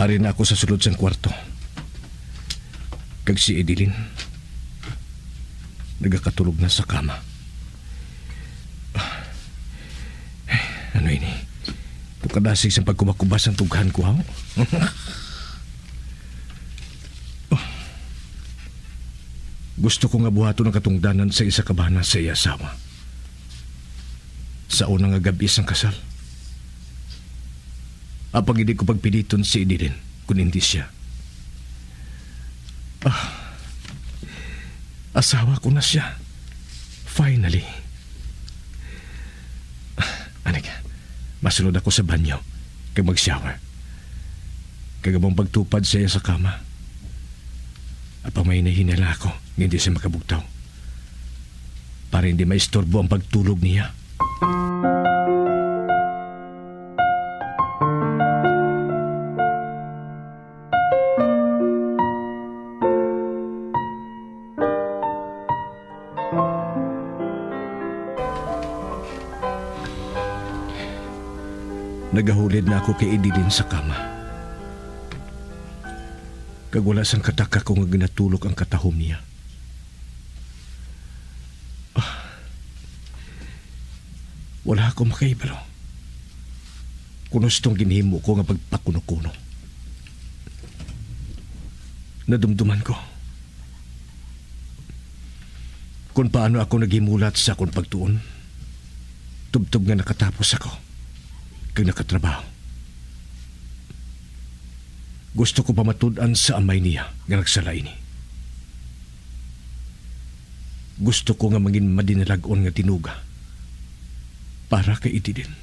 S15: Ari na ako sa sulod sang kwarto. Kag si Edeline, nagakatulog na sa kama. Ano ini? Tukadasig sa pagkumakubas ang tughan ko, ha? Gusto ko nga buhato ng katungdanan sa isa kabana sa iya asawa. Sa unang nga gabi sang kasal. Apag hindi ko pagpiliton si Edeline kung hindi siya. Asawa ko na siya. Finally. Anika, masunod ako sa banyo kag mag-shower. Kagabang pagtupad sa iya sa kama. Apa may nahinala ako, hindi siya makabugtaw. Para hindi maistorbo ang pagtulog niya. Nagahulid na ako kay Edeline sa kama. Kag wala sang kataka ko nga ginatulog ang katahom niya. Wala ako makaibalo. Kunustong ginhimo ko nga pagpakuno-kuno. Nadumduman ko kung paano ako naghimulat sa akong pagtuon. Tubtob nga nakatapos ako kag nakatrabaho. Gusto ko pamatud-an sa amay niya nga nagsala ini. Gusto ko nga mangin madinalag-on nga tinuga para kay Edeline.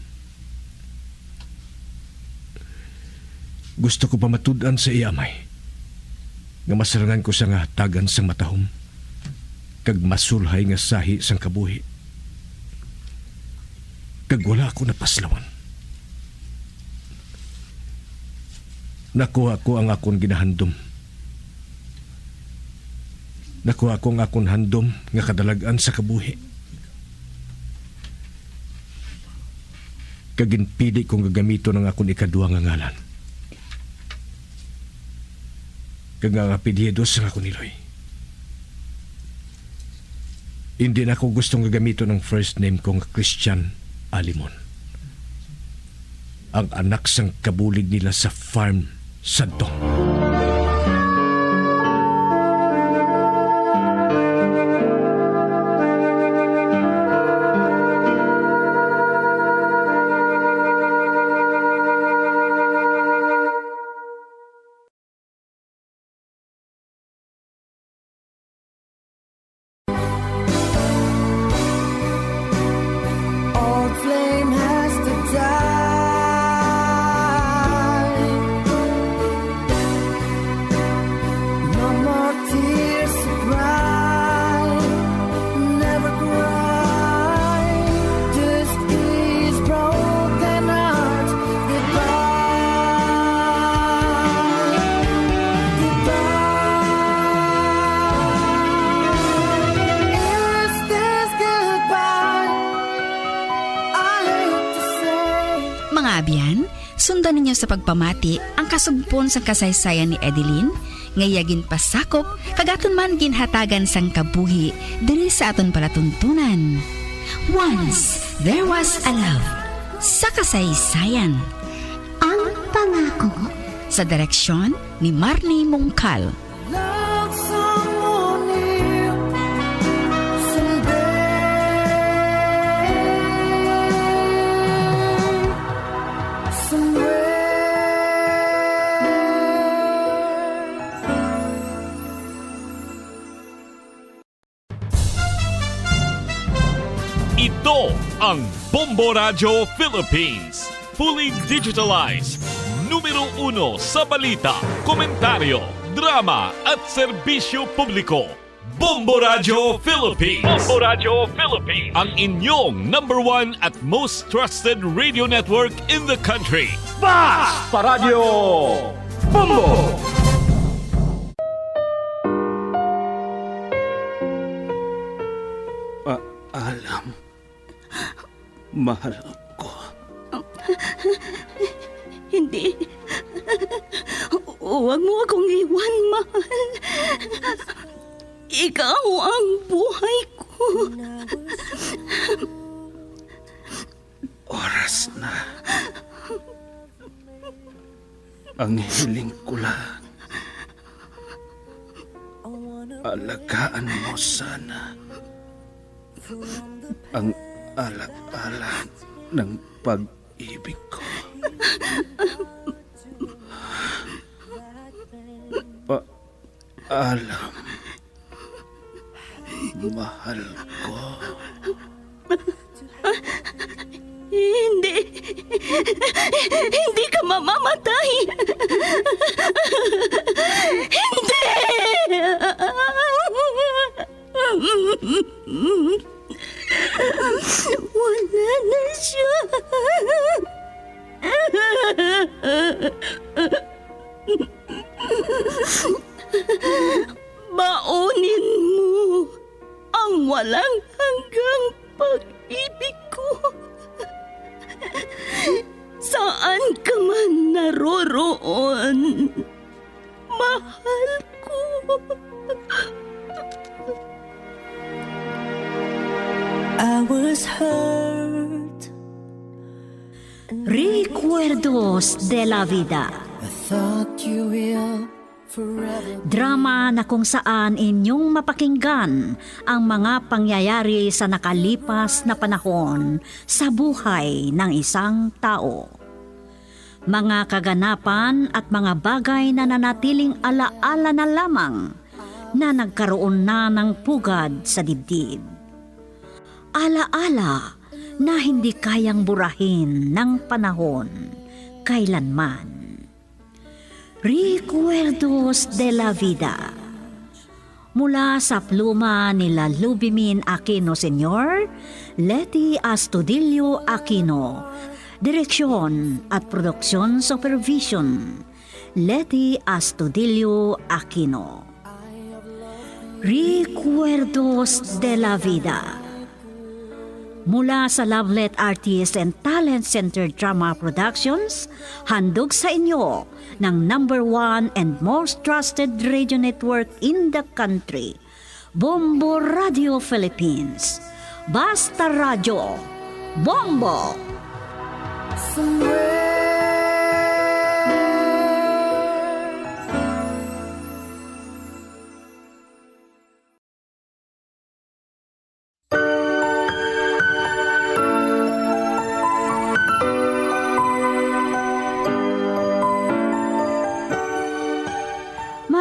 S15: Gusto ko pamatud-an sa iya amay nga masarangan ko sa nga tagan sang matahom kag masulhay nga sahi sang kabuhi. Kag wala ako napaslawan. Nakuha ko ang akong ginahandom. Nakuha ko ang akong handom nga kadalagan sa kabuhi. Kaginpili kong gagamito ng akong ikadua nga ngalan. Kag nga apelyidos sa akong niloy. Hindi na ako gustong gagamito ng first name kong Christian Alimon. Ang anak sang kabulig nila sa farm Santo.
S12: Old flame has to die. No more tears to cry. Never cry. Just these broken hearts goodbye. Goodbye. Is this goodbye?
S13: Mga abyan, sundan ninyo sa pagpamati ang kasugpon sa kasaysayan ni Edeline, ngayagin pasakop, kagaton man ginhatagan sang kabuhi, diri sa aton palatuntunan. Once, there was a love. Sa kasaysayan. Ang pangako. Sa direksyon ni Marnie Mongcal.
S12: Love someone new someday.
S1: Ito ang Bombo Radio Philippines. Fully digitalized. Numero 1 sa balita, komentaryo, drama at serbisyo publiko. Bombo Radio Philippines. Bombo Radio Philippines. Ang inyong #1 at most trusted radio network in the country.
S11: Basta Radio Bombo!
S17: Alam, mahal ko.
S18: Hindi.
S14: Huwag mo akong iwan, mahal. Ikaw ang buhay ko.
S17: Oras na. Ang hiling ko lang. Alagaan mo sana ang alak-alak ng pag-ibig ko. Paalam, mahal ko.
S14: Hindi ka mamamatay. Hindi! Wala na siya. Baunin mo ang walang hanggang pag-ibig ko. Saan ka man naroroon, mahal ko.
S12: I was hurt.
S8: Recuerdos de la Vida.
S12: I thought you will forever.
S8: Drama na kung saan inyong mapakinggan ang mga pangyayari sa nakalipas na panahon sa buhay ng isang tao. Mga kaganapan at mga bagay na nanatiling alaala na lamang na nagkaroon na ng pugad sa dibdib. Alaala na hindi kayang burahin ng panahon kailanman. Recuerdos de la Vida. Mula sa pluma nila Lubimin Aquino Sr., Letty Astudillo Aquino. Direksyon at produksyon supervision, Letty Astudillo Aquino. Recuerdos de la Vida. Mula sa Lovelet Artist and Talent Center Drama Productions, handog sa inyo ng #1 and most trusted radio network in the country, Bombo Radio Philippines. Basta Radio, Bombo!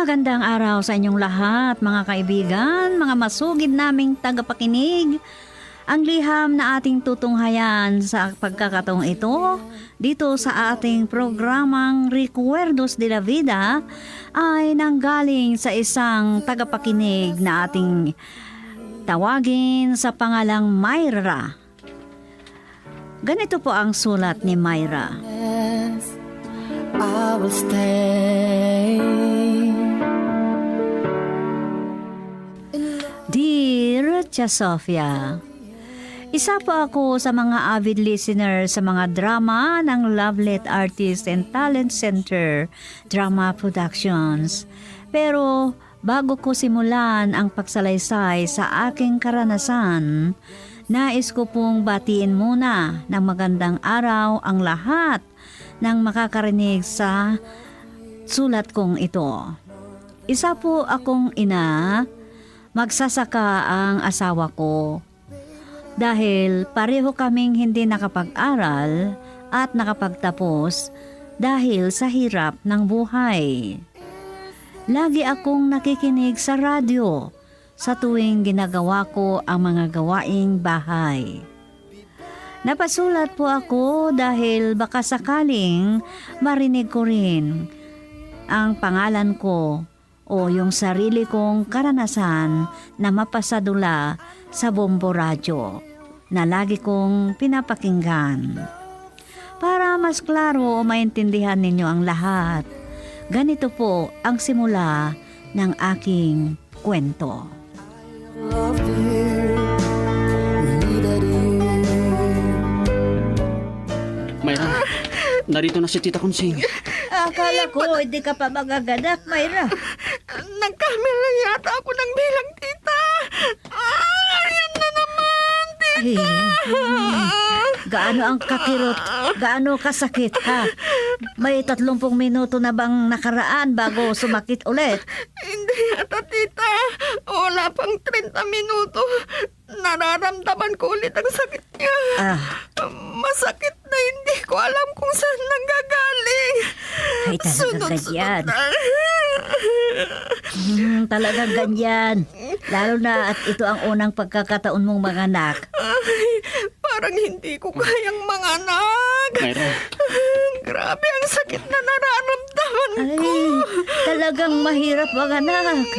S8: Magandang araw sa inyong lahat, mga kaibigan, mga masugid naming tagapakinig. Ang liham na ating tutunghayan sa pagkakataong ito, dito sa ating programang Recuerdos de la Vida, ay nanggaling sa isang tagapakinig na ating tawagin sa pangalang Myra. Ganito po ang sulat ni Myra.
S12: I will stay.
S8: Dear Tia Sofia, isa po ako sa mga avid listener sa mga drama ng Lovelet Artist and Talent Center Drama Productions. Pero bago ko simulan ang pagsalaysay sa aking karanasan, nais ko pong batiin muna ng magandang araw ang lahat ng makakarinig sa sulat kong ito. Isa po akong ina, magsasaka ang asawa ko. Dahil pareho kaming hindi nakapag-aral at nakapagtapos dahil sa hirap ng buhay. Lagi akong nakikinig sa radyo sa tuwing ginagawa ko ang mga gawaing bahay. Napasulat po ako dahil baka sakaling marinig ko rin ang pangalan ko o yung sarili kong karanasan na mapasadula sa Bombo Radio na lagi kong pinapakinggan. Para mas klaro o maintindihan ninyo ang lahat, ganito po ang simula ng aking kwento.
S18: Mayra, narito na si Tita Konsing.
S14: Akala ko hindi ka pa magaganak, Mayra.
S4: Nagkamali yata ako ng bilang, tita. Yan na naman, tita.
S14: Gaano ang kakirot? Gaano kasakit, ha? May 30 minuto na bang nakaraan bago sumakit ulit?
S4: Hindi yata, tita. Wala pang 30 minuto. Nararamdaman ko ulit ang sakit niya. Masakit na hindi ko alam kung saan nanggagaling.
S14: Ay, talagang ganyan. Talagang ganyan. Lalo na at ito ang unang pagkakataon mong manganak.
S4: Ay, parang hindi ko kayang manganak.
S17: Mayra.
S4: Grabe ang sakit na nararamdaman ko.
S14: Ay, talagang mahirap manganak.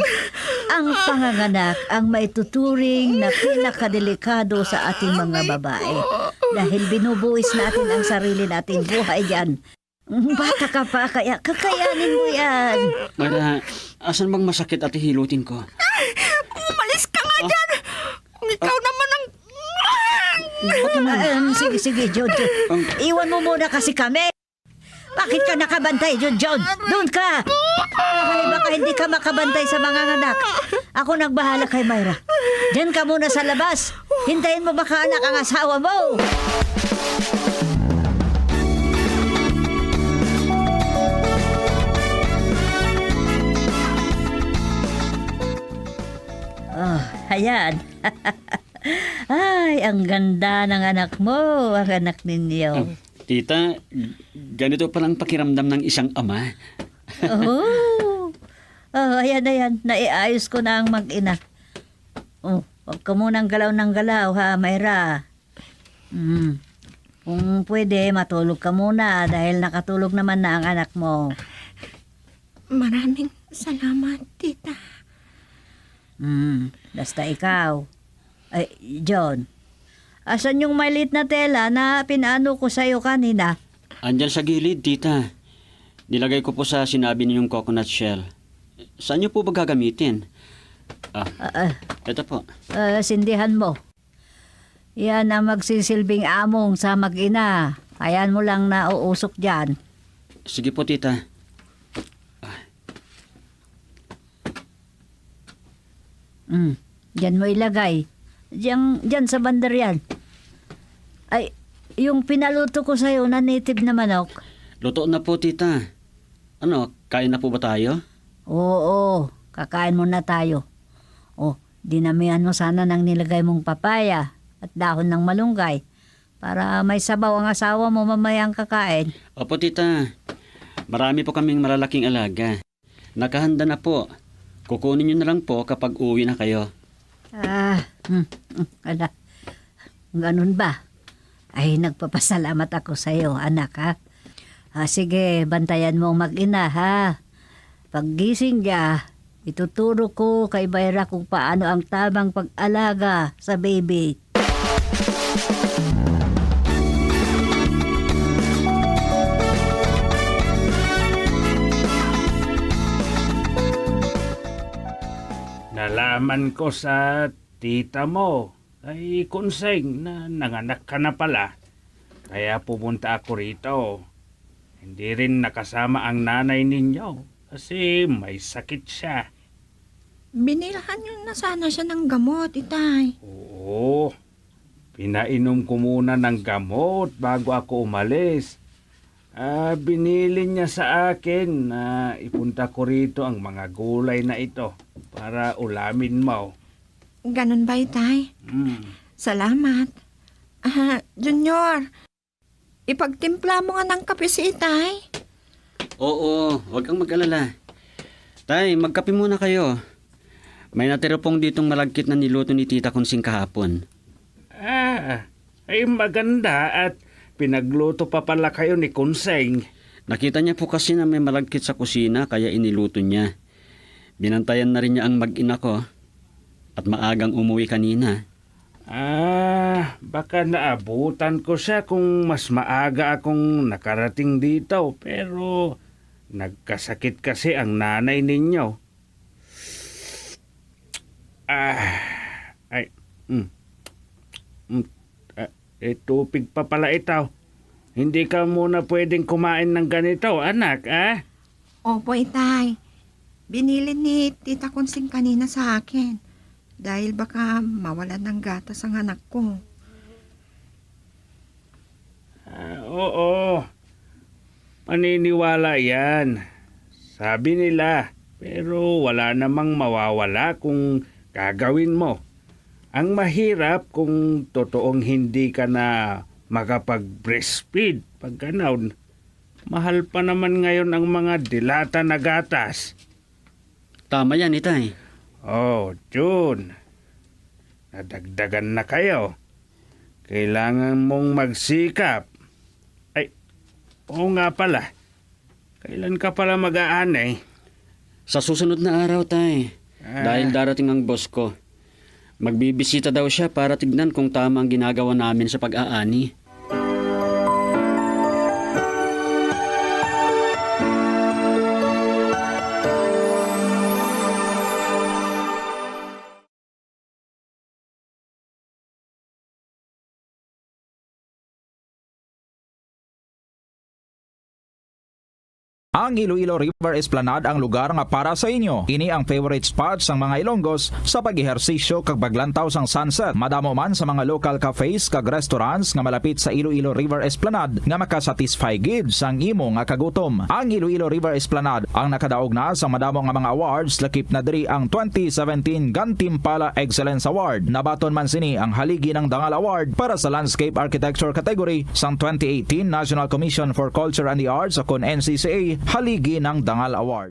S14: Ang panganganak ang maituturing na pinakadelikado sa ating mga babae. Dahil binubuwis natin ang sarili nating buhay yan. Bata ka pa, kaya kakayanin mo yan.
S17: Mayra, asan bang masakit at hilutin ko?
S4: Umalis ka nga dyan! Kung ikaw naman ang...
S14: Sige, John. Iwan mo muna kasi kami. Bakit ka nakabantay, John? Doon ka! Ay, baka hindi ka makabantay sa mga anak. Ako nagbahala kay Mayra. Diyan ka muna sa labas. Hintayin mo baka anak ang asawa mo. Oh, ayan. Ay, ang ganda ng anak mo, ang anak ninyo.
S17: Tita, ganito palang pakiramdam ng isang ama.
S14: Ayan. Naiayos ko na ang mag-ina. Huwag ka munang galaw ng galaw, ha, Mayra. Kung pwede, matulog ka muna dahil nakatulog naman na ang anak mo.
S4: Maraming salamat, tita.
S14: Basta ikaw. Ay, John, asan yung maliit na tela na pinaano ko sa'yo kanina?
S17: Andyan sa gilid, tita. Nilagay ko po sa sinabi niyong coconut shell. Saan niyo po ba gagamitin? Ito po.
S14: Sindihan mo. Yan ang magsisilbing among sa mag-ina. Ayan mo lang na uusok dyan.
S17: Sige po, tita.
S14: Diyan mo ilagay. Diyan sa bandar yan. Ay, yung pinaluto ko sa'yo na native na manok.
S17: Luto na po, tita. Ano, kain na po ba tayo?
S14: Oo, kakain muna tayo. Dinamihan mo sana ng nilagay mong papaya at dahon ng malunggay para may sabaw ang asawa mo mamayang kakain.
S17: Opo, tita. Marami po kaming malalaking alaga. Nakahanda na po. Kukunin niyo na lang po kapag uwi na kayo.
S14: Ganun ba? Ay, nagpapasalamat ako sa iyo, anak, ha? Sige, bantayan mo mag-ina, ha? Paggising niya, ituturo ko kay Mayra kung paano ang tamang pag-alaga sa baby.
S18: Nalaman ko sa tita mo, ay Kunseng, na nanganak ka na pala. Kaya pumunta ako rito. Hindi rin nakasama ang nanay ninyo kasi may sakit siya.
S4: Binilhan niyo na sana siya ng gamot, itay.
S18: Oo, pinainom ko muna ng gamot bago ako umalis. Binili niya sa akin na ipunta ko rito ang mga gulay na ito para ulamin mo.
S4: Ganun ba, itay? Salamat. Junior, ipagtimpla mo nga ng kape si itay.
S17: Oo, huwag kang mag-alala. Tay, magkape muna kayo. May natira pong ditong malagkit na niluto ni Tita Kunsing kahapon.
S18: Ay maganda at pinagluto pa pala kayo ni Kunseng.
S17: Nakita niya po kasi na may malagkit sa kusina kaya iniluto niya. Binantayan na rin niya ang mag-ina ko at maagang umuwi kanina.
S18: Baka naabutan ko siya kung mas maaga akong nakarating dito pero nagkasakit kasi ang nanay ninyo. Tupig pa pala ito. Hindi ka muna pwedeng kumain ng ganito, anak, ah?
S19: Opo, itay. Binili ni Tita Konsing kanina sa akin. Dahil baka mawalan ng gatas ang anak ko.
S18: Oo. Paniniwala yan. Sabi nila, pero wala namang mawawala kung gagawin mo. Ang mahirap kung totoong hindi ka na makapag-breastfeed pag ganaon. Mahal pa naman ngayon ang mga dilata na gatas.
S17: Tama yan, itay.
S18: Oh, June. Nadagdagan na kayo. Kailangan mong magsikap. Ay, oo nga pala. Kailan ka pala mag-aanay?
S17: Sa susunod na araw, tay. Dahil darating ang boss ko. Magbibisita daw siya para tignan kung tama ang ginagawa namin sa pag-aani.
S20: Ang Iloilo River Esplanade ang lugar nga para sa inyo. Ini ang favorite spot sang mga Ilonggos sa pag-ehersisyo kag paglantaw sang sunset. Madamo man sa mga local cafes kag restaurants nga malapit sa Iloilo River Esplanade nga makasatisfy gid sang imo nga kagutom. Ang Iloilo River Esplanade ang nakadaog na sa madamo nga mga awards, lakip na diri ang 2017 Gantimpala Excellence Award. Nabaton man sini ang haligi ng Dangal Award para sa Landscape Architecture category sang 2018 National Commission for Culture and the Arts o kon NCCA haligi ng Dangal Award.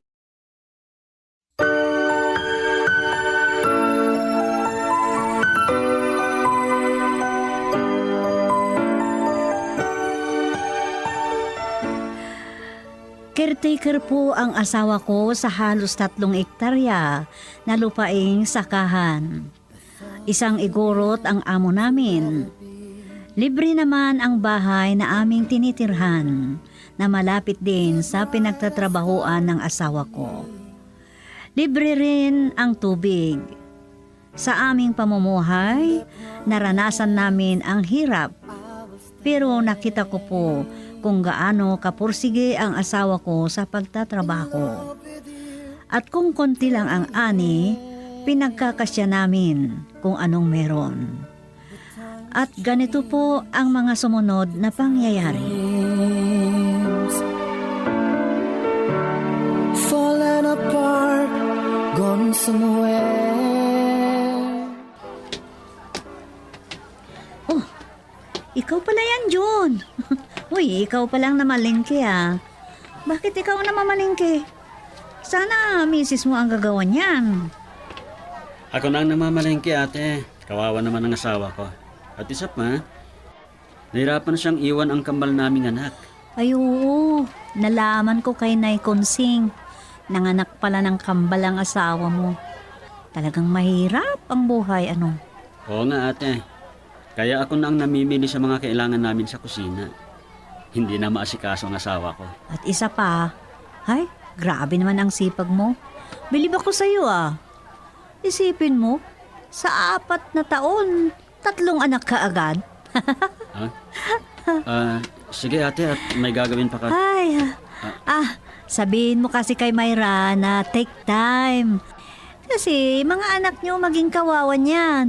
S21: Caretaker po ang asawa ko sa halos 3 ektarya na lupaing sakahan. Isang igorot ang amo namin. Libre naman ang bahay na aming tinitirhan na malapit din sa pinagtatrabahuan ng asawa ko. Libre rin ang tubig. Sa aming pamumuhay, naranasan namin ang hirap. Pero nakita ko po kung gaano kapursige ang asawa ko sa pagtatrabaho. At kung konti lang ang ani, pinagkakasya namin kung anong meron. At ganito po ang mga sumunod na pangyayari.
S12: Falling apart, gone somewhere.
S21: Oh, ikaw pala yan, John. Uy, ikaw palang namalingki ah. Bakit ikaw na mamalingki? Sana misis mo ang gagawa niyan.
S17: Ako na ang namamalengke, ate. Kawawa naman ang asawa ko. At isa pa, nahirapan siyang iwan ang kambal naming anak.
S21: Ay oo, nalaman ko kay Nay Konsing. Nanganak pala ng kambal ang asawa mo. Talagang mahirap ang buhay, ano?
S17: Oo nga, ate. Kaya ako na ang namimili sa mga kailangan namin sa kusina. Hindi na maasikaso ang asawa ko.
S21: At isa pa, ay, grabe naman ang sipag mo. Bilib ako sa'yo ah. Isipin mo, sa 4 na taon, 3 anak ka agad.
S17: Sige ate, at may gagawin pa ka.
S21: Ay, sabihin mo kasi kay Myra na take time. Kasi mga anak nyo maging kawawan yan.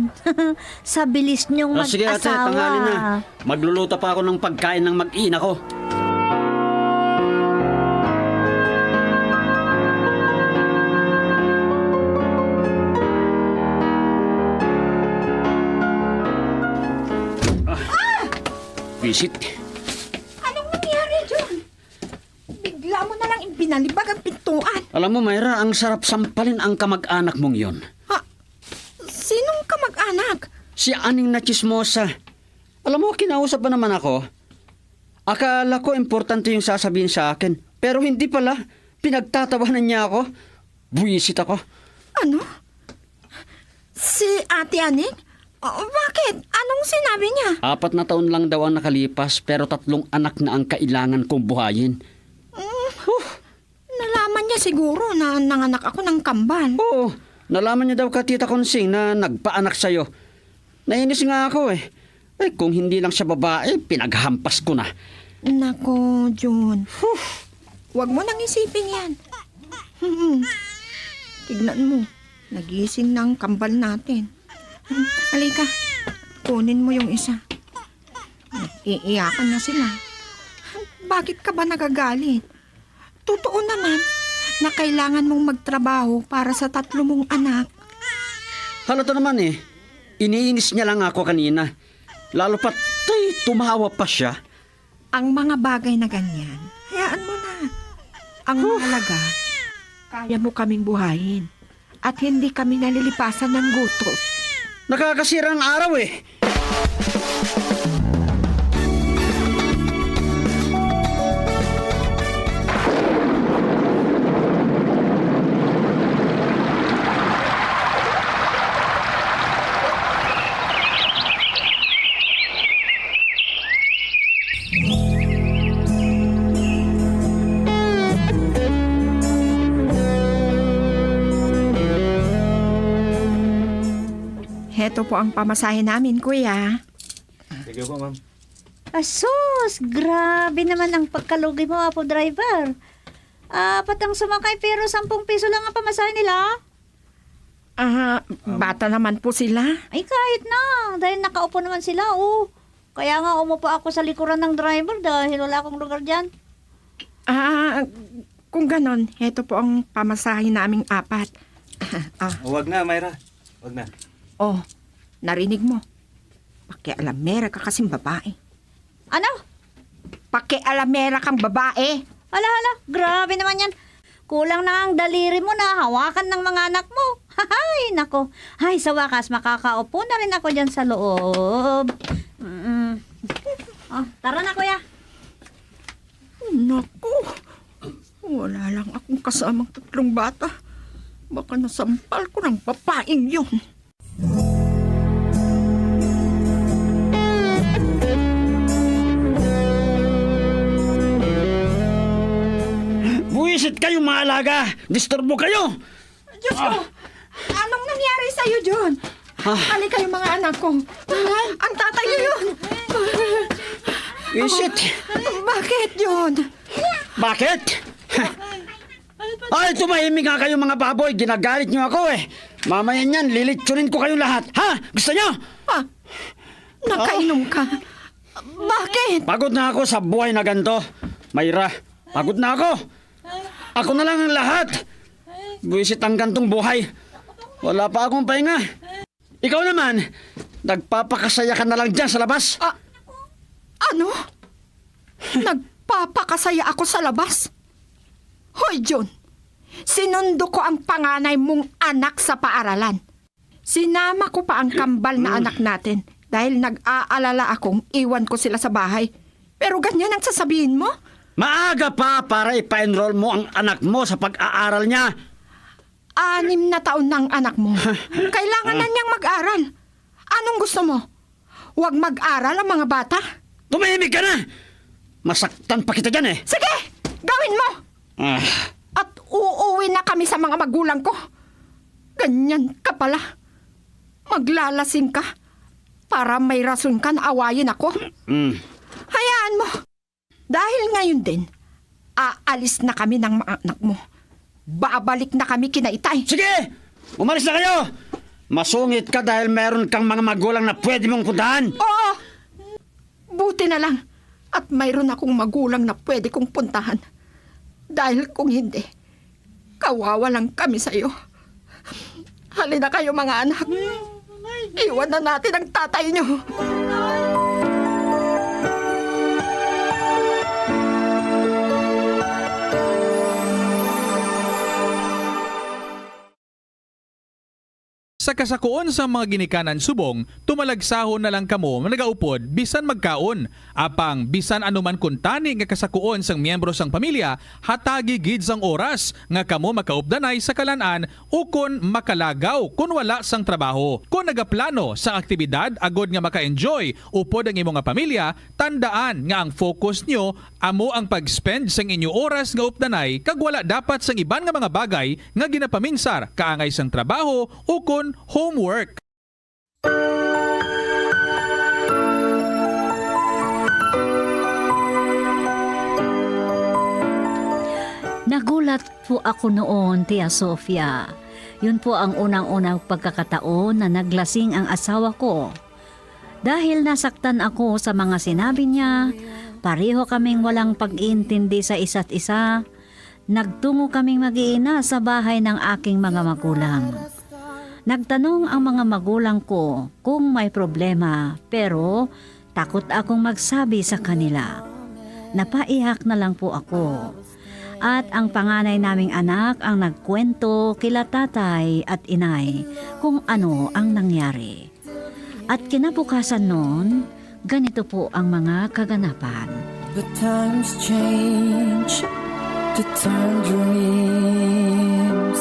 S21: Sa bilis nyong mag-asawa.
S17: Sige ate, tanghali na. Magluluto pa ako ng pagkain ng mag-ina ko. Visit.
S19: Anong nangyari, John? Bigla mo na lang ibinalibag ang pintuan.
S17: Alam mo, Myra, ang sarap sampalin ang kamag-anak mong yon.
S19: Sinong kamag-anak?
S17: Si Aning na Chismosa. Alam mo, kinausap ba naman ako? Akala ko importante yung sasabihin sa akin. Pero hindi pala. Pinagtatawanan niya ako. Buwisit ako.
S19: Ano? Si Ate Aning? Bakit? Anong sinabi niya?
S17: 4 na taon lang daw ang nakalipas, pero 3 anak na ang kailangan kong buhayin.
S19: Nalaman niya siguro na nanganak ako ng kambal.
S17: Oo, nalaman niya daw ka, Tita Konsing, na nagpaanak sa'yo. Nainis nga ako eh. Kung hindi lang siya babae, pinaghampas ko na.
S19: Nako, June. Huwag mo nang isipin yan. Tignan mo, nagising na ang kambal natin. Halika, kunin mo yung isa. Iiyakan na sila. Bakit ka ba nagagalit? Totoo naman na kailangan mong magtrabaho para sa 3 mong anak.
S17: Halata naman eh. Iniinis niya lang ako kanina. Lalo pat tumawa pa siya.
S19: Ang mga bagay na ganyan, hayaan mo na. Ang mahalaga, kaya mo kaming buhayin at hindi kami nalilipasan ng gutom.
S17: Nakakasira ang araw eh.
S19: Heto po ang pamasahe namin, kuya.
S18: Sige po, ma'am.
S21: Asus, grabe naman ang pagkalugi mo, Apo driver. Apat ang sumakay pero 10 piso lang ang pamasahe nila.
S19: Bata naman po sila.
S21: Ay, kahit na. Dahil nakaupo naman sila, oh. Kaya nga umupo ako sa likuran ng driver dahil wala akong lugar dyan.
S19: Kung ganon, heto po ang pamasahe naming 4.
S18: Huwag na, Myra. Huwag na.
S19: Oh, narinig mo. Pakialamera ka kasing babae.
S21: Ano?
S19: Pakialamera kang babae.
S21: Hala, grabe naman yan. Kulang na ang daliri mo na hawakan ng mga anak mo. Hay, nako. Hay, sa wakas, makakaupo na rin ako dyan sa loob. Oh, tara na, kuya.
S19: Naku, wala lang akong kasamang 3 bata. Baka nasampal ko ng babaeng yun.
S17: Buwisit kayo mga alaga! Disturbo kayo!
S19: Diyos ko! Anong nangyari sa'yo, John? Halika kayo mga anak ko. Ang tatay niyo yun!
S17: Buwisit!
S19: Bakit, John?
S17: Bakit? Ay, tumahimik nga kayo mga baboy. Ginagalit niyo ako eh. Mamaya niyan, lilitsunin ko kayo lahat. Ha? Gusto niyo?
S19: Nakainom ka. Bakit?
S17: Pagod na ako sa buhay na ganito. Myra, pagod na ako. Ako na lang ang lahat. Buwisit ang gantong buhay. Wala pa akong pahinga. Ikaw naman, nagpapakasaya ka na lang dyan sa labas.
S19: Ano? Nagpapakasaya ako sa labas? Hoy, John. Sinundo ko ang panganay mong anak sa paaralan. Sinama ko pa ang kambal na anak natin dahil nag-aalala akong iwan ko sila sa bahay. Pero ganyan ang sasabihin mo?
S17: Maaga pa para ipa-enroll mo ang anak mo sa pag-aaral niya.
S19: 6 na taon na ang anak mo. Kailangan na niyang mag-aral. Anong gusto mo? Huwag mag-aral ang mga bata?
S17: Tumahimik ka na! Masaktan pa kita dyan eh.
S19: Sige! Gawin mo! At uuwi na kami sa mga magulang ko. Ganyan ka pala. Maglalasing ka para may rason ka na awayin ako. Hayaan mo. Dahil ngayon din, aalis na kami ng mga anak mo. Babalik na kami kina Itay.
S17: Sige! Umalis na kayo! Masungit ka dahil meron kang mga magulang na pwede mong puntahan.
S19: Oo! Buti na lang. At mayroon akong magulang na pwede kong puntahan. Dahil kung hindi, kawawa lang kami sa iyo. Halina kayo mga anak. Iwan na natin ang tatay niyo.
S9: Sa kasakuon sa mga ginikanan subong, tumalagsahon na lang kamo nagaupod bisan magkaon. Apang bisan anuman kuntani nga kasakuon sang miyembro sang pamilya, hatagi gid sang oras nga kamo makaupdanay sa kalanan ukon makalagaw kun wala sang trabaho. Kung nagaplano sa aktibidad agod nga maka-enjoy upod ang imong nga pamilya, tandaan nga ang focus nyo amo ang pag-spend sang inyo oras nga updanay kag wala dapat sang iban nga mga bagay nga ginapaminsar kaangay sang trabaho ukon homework.
S21: po ako noon, Tia Sofia. Yun po ang unang-unang pagkakataon na naglasing ang asawa ko. Dahil nasaktan ako sa mga sinabi niya, pareho kaming walang pag-iintindi sa isa't isa, nagtungo kaming mag-iina sa bahay ng aking mga magulang. Nagtanong ang mga magulang ko kung may problema, pero takot akong magsabi sa kanila. Napaiyak na lang po ako. At ang panganay naming anak ang nagkwento kila tatay at inay kung ano ang nangyari. At kinabukasan noon, ganito po ang mga kaganapan.
S12: But times change to turn dreams.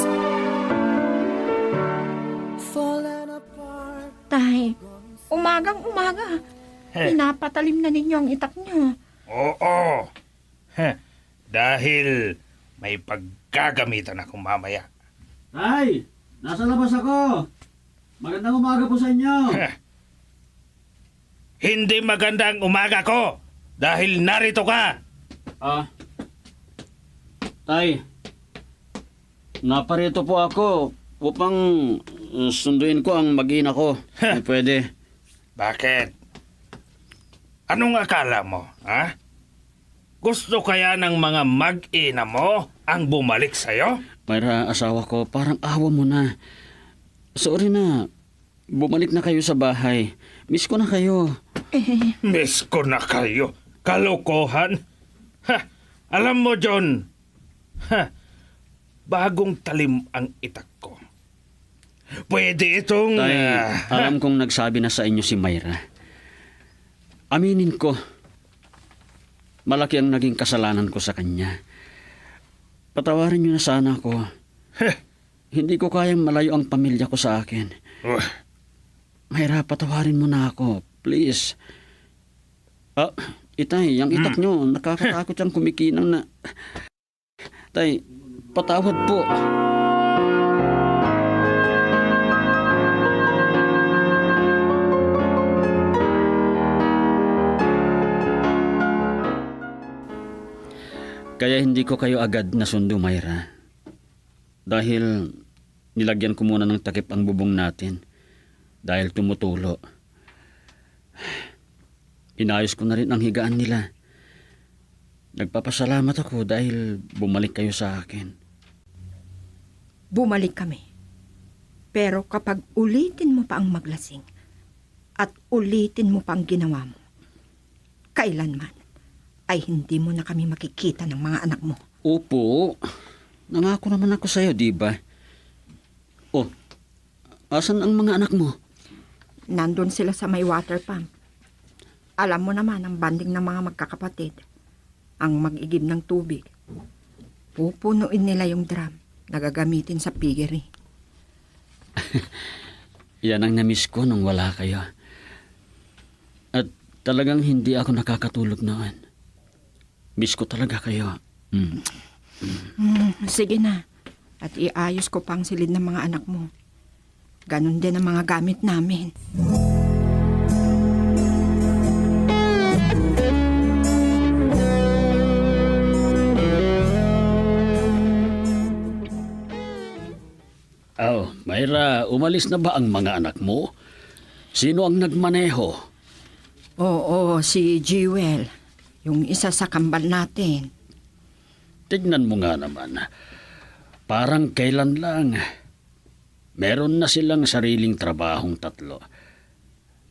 S12: Falling apart.
S19: Tay, umagang-umaga. Pinapatalim na ninyo ang itak niyo.
S18: Oo. Dahil may pagkagamitan ako mamaya.
S17: Tay, nasa labas ako. Magandang umaga po sa inyo.
S18: Hindi magandang umaga ko dahil narito ka.
S17: Tay, naparito po ako upang sunduin ko ang mag-ina ko. Pwede.
S18: Bakit? Anong akala mo, ha? Gusto kaya ng mga mag-ina mo ang bumalik sa'yo?
S17: Mayra, asawa ko, parang awa mo na. Sorry na. Bumalik na kayo sa bahay. Miss ko na kayo.
S18: Miss ko na kayo. Kalokohan. Alam mo, John, bagong talim ang itak ko. Pwede itong...
S17: Tay, alam kong nagsabi na sa inyo si Mayra. Aminin ko, malaki ang naging kasalanan ko sa kanya. Patawarin niyo na sana ako. Hindi ko kayang malayo ang pamilya ko sa akin. Mayra, patawarin mo na ako. Please. Itay, yung itak nyo, nakakatakot siyang kumikinang na... Tay, patawad po. Kaya hindi ko kayo agad nasundo, Mayra. Dahil nilagyan ko muna ng takip ang bubong natin. Dahil tumutulo. Inayos ko na rin ang higaan nila. Nagpapasalamat ako dahil bumalik kayo sa akin.
S19: Bumalik kami. Pero kapag ulitin mo pa ang maglasing at ulitin mo pa ang ginawa mo, kailanman ay hindi mo na kami makikita ng mga anak mo.
S17: Opo. Nangako naman ako sa'yo, di ba? Oh, asan ang mga anak mo?
S19: Nandun sila sa may water pump. Alam mo naman ang banding ng mga magkakapatid. Ang mag-igib ng tubig. Pupunuin nila yung drum na gagamitin sa piggery.
S17: Yan ang namiss ko nung wala kayo. At talagang hindi ako nakakatulog noon. Miss ko talaga kayo.
S19: Sige na. At iayos ko pang silid ng mga anak mo. Ganon din ang mga gamit namin.
S17: Mayra, umalis na ba ang mga anak mo? Sino ang nagmaneho?
S19: Oo, si Jewel. Yung isa sa kambal natin.
S17: Tignan mo nga naman. Parang kailan lang. Meron na silang sariling trabahong tatlo.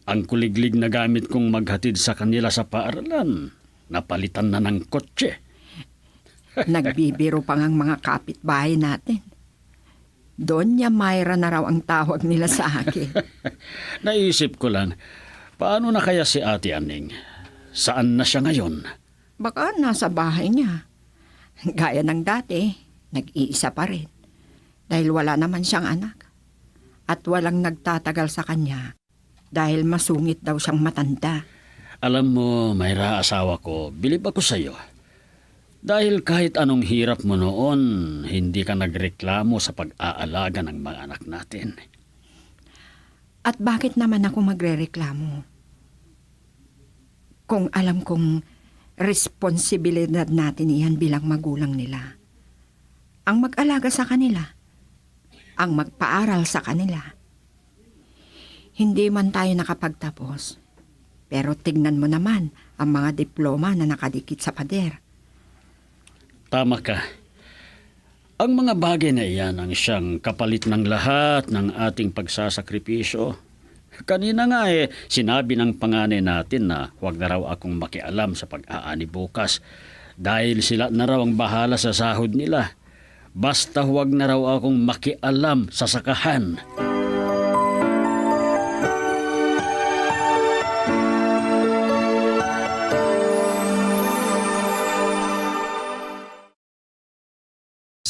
S17: Ang kuliglig na gamit kong maghatid sa kanila sa paaralan, napalitan na ng kotse.
S19: Nagbibiro pa ngang mga kapitbahay natin. Donya Mayra na raw ang tawag nila sa akin.
S17: Naisip ko lang, paano na kaya si Ate Aning? Saan na siya ngayon?
S19: Baka nasa bahay niya. Gaya ng dati, nag-iisa pa rin. Dahil wala naman siyang anak. At walang nagtatagal sa kanya dahil masungit daw siyang matanda.
S17: Alam mo, Mayra, asawa ko, bilib ako sa'yo. Dahil kahit anong hirap mo noon, hindi ka nagreklamo sa pag-aalaga ng mga anak natin.
S19: At bakit naman ako magrereklamo? Kung alam kong responsibilidad natin iyan bilang magulang nila. ang mag-alaga sa kanila, ang magpaaral sa kanila. Hindi man tayo nakapagtapos, pero tignan mo naman ang mga diploma na nakadikit sa pader.
S17: Tama ka. Ang mga bagay na iyan ang siyang kapalit ng lahat ng ating pagsasakripisyo. Kanina nga sinabi ng panganay natin na huwag na raw akong makialam sa pag-aani bukas dahil sila na raw ang bahala sa sahod nila. Basta huwag na raw akong makialam sa sakahan.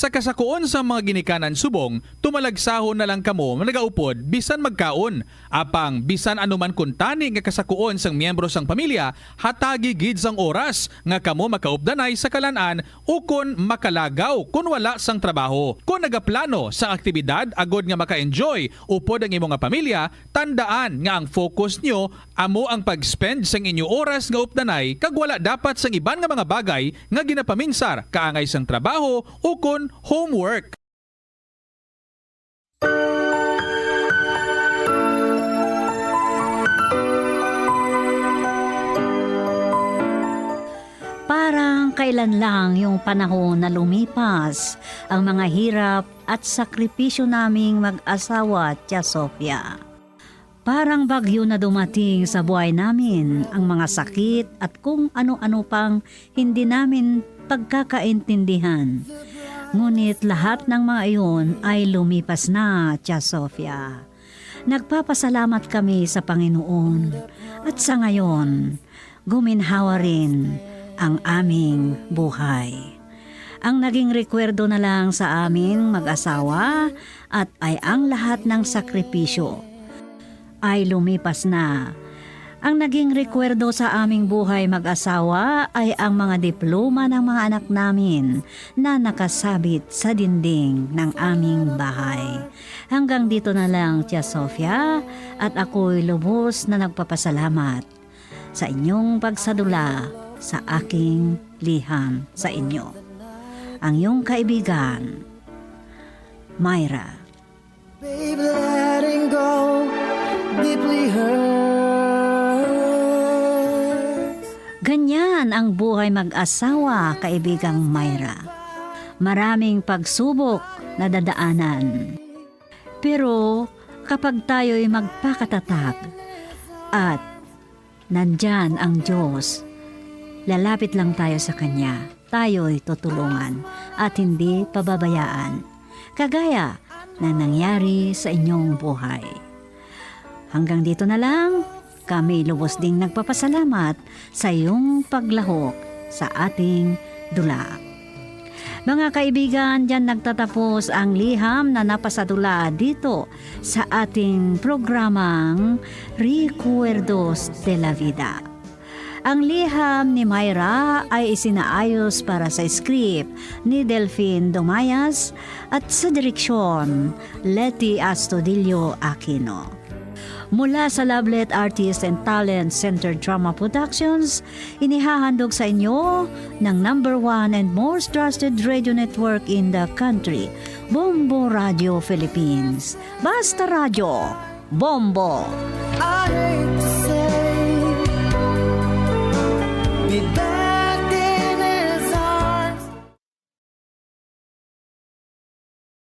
S9: Sa kasakuon sa mga ginikanan subong, tumalagsahon na lang kamo nagaupod bisan magkaon. Apang bisan anuman kuntani nga kasakuon sang miyembro sang pamilya, hatagi gid sang oras nga kamo makaupdanay sa kalanan o kon makalagaw kun wala sang trabaho. Kung nagaplano sa aktibidad agod nga maka-enjoy upod ang imong nga pamilya, tandaan nga ang focus nyo amo ang pag-spend sang inyo oras nga updanay kag wala dapat sang iban nga mga bagay nga ginapaminsar kaangay sang trabaho o kon homework.
S21: Parang kailan lang yung panahon na lumipas ang mga hirap at sakripisyo naming mag-asawa, Tia Sofia. Parang bagyo na dumating sa buhay namin ang mga sakit at kung ano-ano pang hindi namin pagkakaintindihan. Ngunit lahat ng mga iyon ay lumipas na, Tia Sofia. Nagpapasalamat kami sa Panginoon at sa ngayon, guminhawa rin ang aming buhay. Ang naging rekwerdo na lang sa aming mag-asawa at ay ang lahat ng sakripisyo ay lumipas na. Ang naging rekwerdo sa aming buhay mag-asawa ay ang mga diploma ng mga anak namin na nakasabit sa dinding ng aming bahay. Hanggang dito na lang, Tia Sofia, at ako'y lubos na nagpapasalamat sa inyong pagsadula sa aking liham sa inyo. Ang iyong kaibigan, Myra.
S12: Babe, letting go deeply hurt.
S21: Ganyan ang buhay mag-asawa, kaibigang Myra. Maraming pagsubok na dadaanan. Pero kapag tayo'y magpakatatag at nandyan ang Diyos, lalapit lang tayo sa Kanya. Tayo'y tutulungan at hindi pababayaan. Kagaya na nangyari sa inyong buhay. Hanggang dito na lang, kami lubos ding nagpapasalamat sa iyong paglahok sa ating dula. Mga kaibigan, dyan nagtatapos ang liham na napasadula dito sa ating programang Recuerdos de la Vida. Ang liham ni Myra ay isinaayos para sa script ni Delphine Domayas at sa direksyon Leti Astudillo Aquino. Mula sa Lovelet Artist and Talent Center Drama Productions, inihahandog sa inyo ng #1 and most trusted radio network in the country, Bombo Radio Philippines. Basta Radio, Bombo!